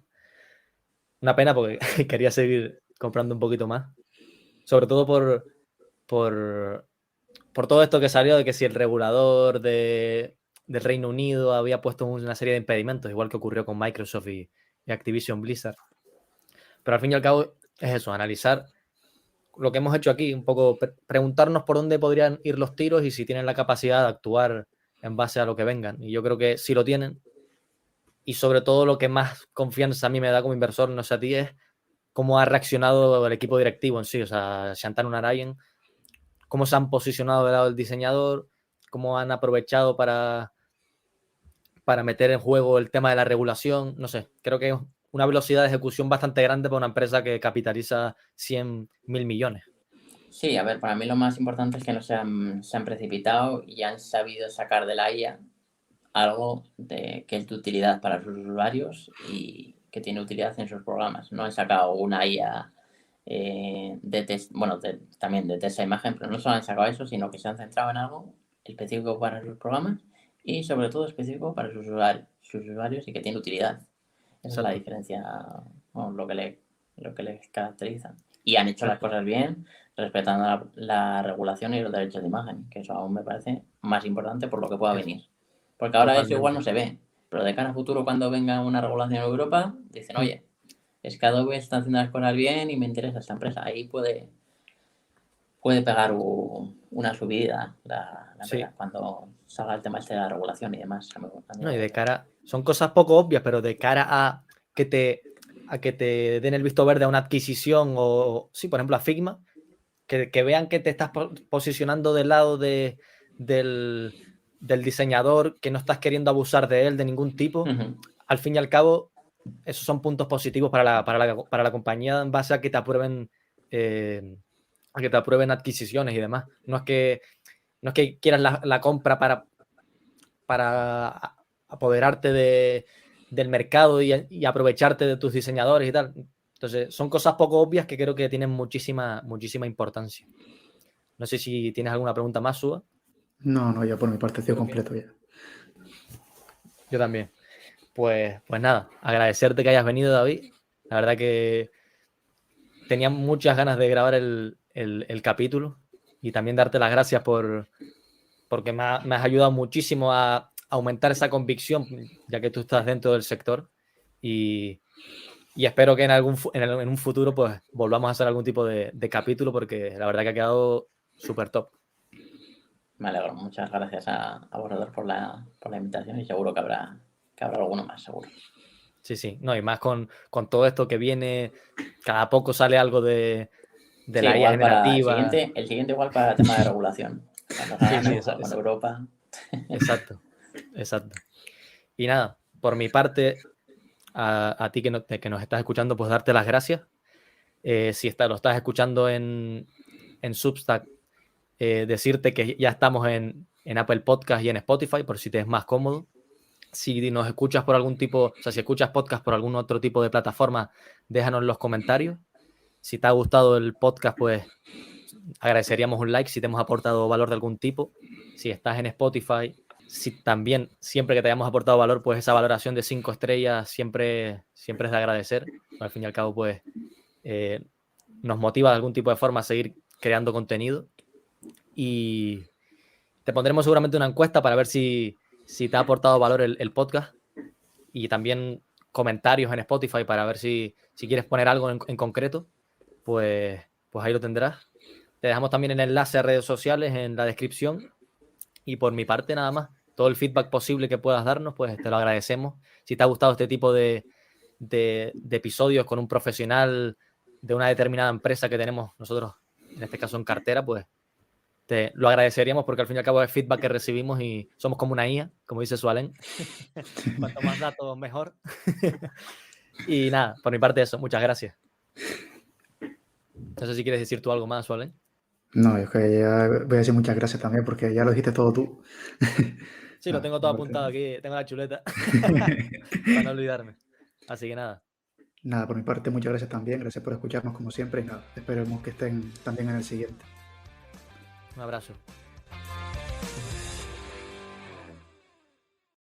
B: Una pena porque quería seguir comprando un poquito más. Sobre todo por todo esto que salió de que si el regulador del Reino Unido había puesto una serie de impedimentos, igual que ocurrió con Microsoft y Activision Blizzard. Pero al fin y al cabo es eso, analizar lo que hemos hecho aquí, un poco preguntarnos por dónde podrían ir los tiros y si tienen la capacidad de actuar en base a lo que vengan. Y yo creo que sí lo tienen. Y sobre todo lo que más confianza a mí me da como inversor, no sé a ti, es cómo ha reaccionado el equipo directivo en sí. O sea, Shantanu Narayan, cómo se han posicionado del lado del diseñador, cómo han aprovechado para meter en juego el tema de la regulación. No sé, creo que es una velocidad de ejecución bastante grande para una empresa que capitaliza 100.000 millones.
D: Sí, a ver, para mí lo más importante es que no se han precipitado y han sabido sacar de la IA algo que es de utilidad para sus usuarios y que tiene utilidad en sus programas. No han sacado una IA de test, bueno, también de test a imagen, pero no solo han sacado eso, sino que se han centrado en algo específico para sus programas y sobre todo específico para sus usuarios y que tiene utilidad. Esa es la diferencia, bueno, lo que les caracteriza. Y han hecho las cosas bien, respetando la regulación y los derechos de imagen, que eso aún me parece más importante por lo que pueda venir. Porque ahora eso igual no se ve, pero de cara a futuro cuando venga una regulación en Europa, dicen, oye, es que Adobe está haciendo las cosas bien y me interesa esta empresa. Ahí puede pegar una subida la empresa cuando salga el tema este de la regulación y demás.
B: No, y de cara, son cosas poco obvias, pero de cara a que te den el visto verde a una adquisición o, sí, por ejemplo, a Figma, que vean que te estás posicionando del lado del diseñador, que no estás queriendo abusar de él de ningún tipo. Al fin y al cabo, esos son puntos positivos para la compañía en base a que te aprueben adquisiciones y demás. No es que quieras la compra para apoderarte del mercado y aprovecharte de tus diseñadores y tal. Entonces, son cosas poco obvias que creo que tienen muchísima importancia. No sé si tienes alguna pregunta más, Suba.
A: No, ya por mi parte estoy
B: Creo que-
A: completo ya.
B: Yo también. Pues nada, agradecerte que hayas venido, David. La verdad que tenía muchas ganas de grabar el capítulo y también darte las gracias porque me has ayudado muchísimo a aumentar esa convicción, ya que tú estás dentro del sector y espero que en un futuro pues volvamos a hacer algún tipo de capítulo porque la verdad que ha quedado súper top.
D: Me alegro. Muchas gracias a Borrador por la invitación y seguro que habrá alguno más, seguro.
B: Sí. No, y más con todo esto que viene, cada poco sale algo de
D: Sí,
B: la IA
D: igual para
B: generativa.
D: el siguiente igual para tema de regulación. Cuando salgan con Europa.
B: Exacto. Y nada, por mi parte, a ti que nos estás escuchando, pues darte las gracias. Si lo estás escuchando en Substack, decirte que ya estamos en Apple Podcast y en Spotify, por si te es más cómodo. Si nos escuchas por algún tipo, o sea, si escuchas podcast por algún otro tipo de plataforma, déjanos en los comentarios. Si te ha gustado el podcast, pues agradeceríamos un like si te hemos aportado valor de algún tipo. Si estás en Spotify, si también, siempre que te hayamos aportado valor, pues esa valoración de 5 estrellas siempre es de agradecer. Al fin y al cabo, pues nos motiva de algún tipo de forma a seguir creando contenido. Y te pondremos seguramente una encuesta para ver si te ha aportado valor el podcast y también comentarios en Spotify para ver si quieres poner algo en concreto, pues ahí lo tendrás. Te dejamos también el enlace a redes sociales en la descripción y por mi parte nada más. Todo el feedback posible que puedas darnos, pues te lo agradecemos. Si te ha gustado este tipo de episodios con un profesional de una determinada empresa que tenemos nosotros, en este caso en cartera, pues te lo agradeceríamos porque al fin y al cabo es feedback que recibimos y somos como una IA, como dice Sualen. Cuanto más datos, mejor. Y nada, por mi parte eso, muchas gracias. No sé si quieres decir tú algo más, Sualen.
A: No, es que ya voy a decir muchas gracias también porque ya lo dijiste todo tú.
B: Sí, lo tengo todo apuntado aquí, tengo la chuleta para no olvidarme. Así que nada.
A: Nada, por mi parte muchas gracias también, gracias por escucharnos como siempre y nada, esperemos que estén también en el siguiente.
B: Un abrazo.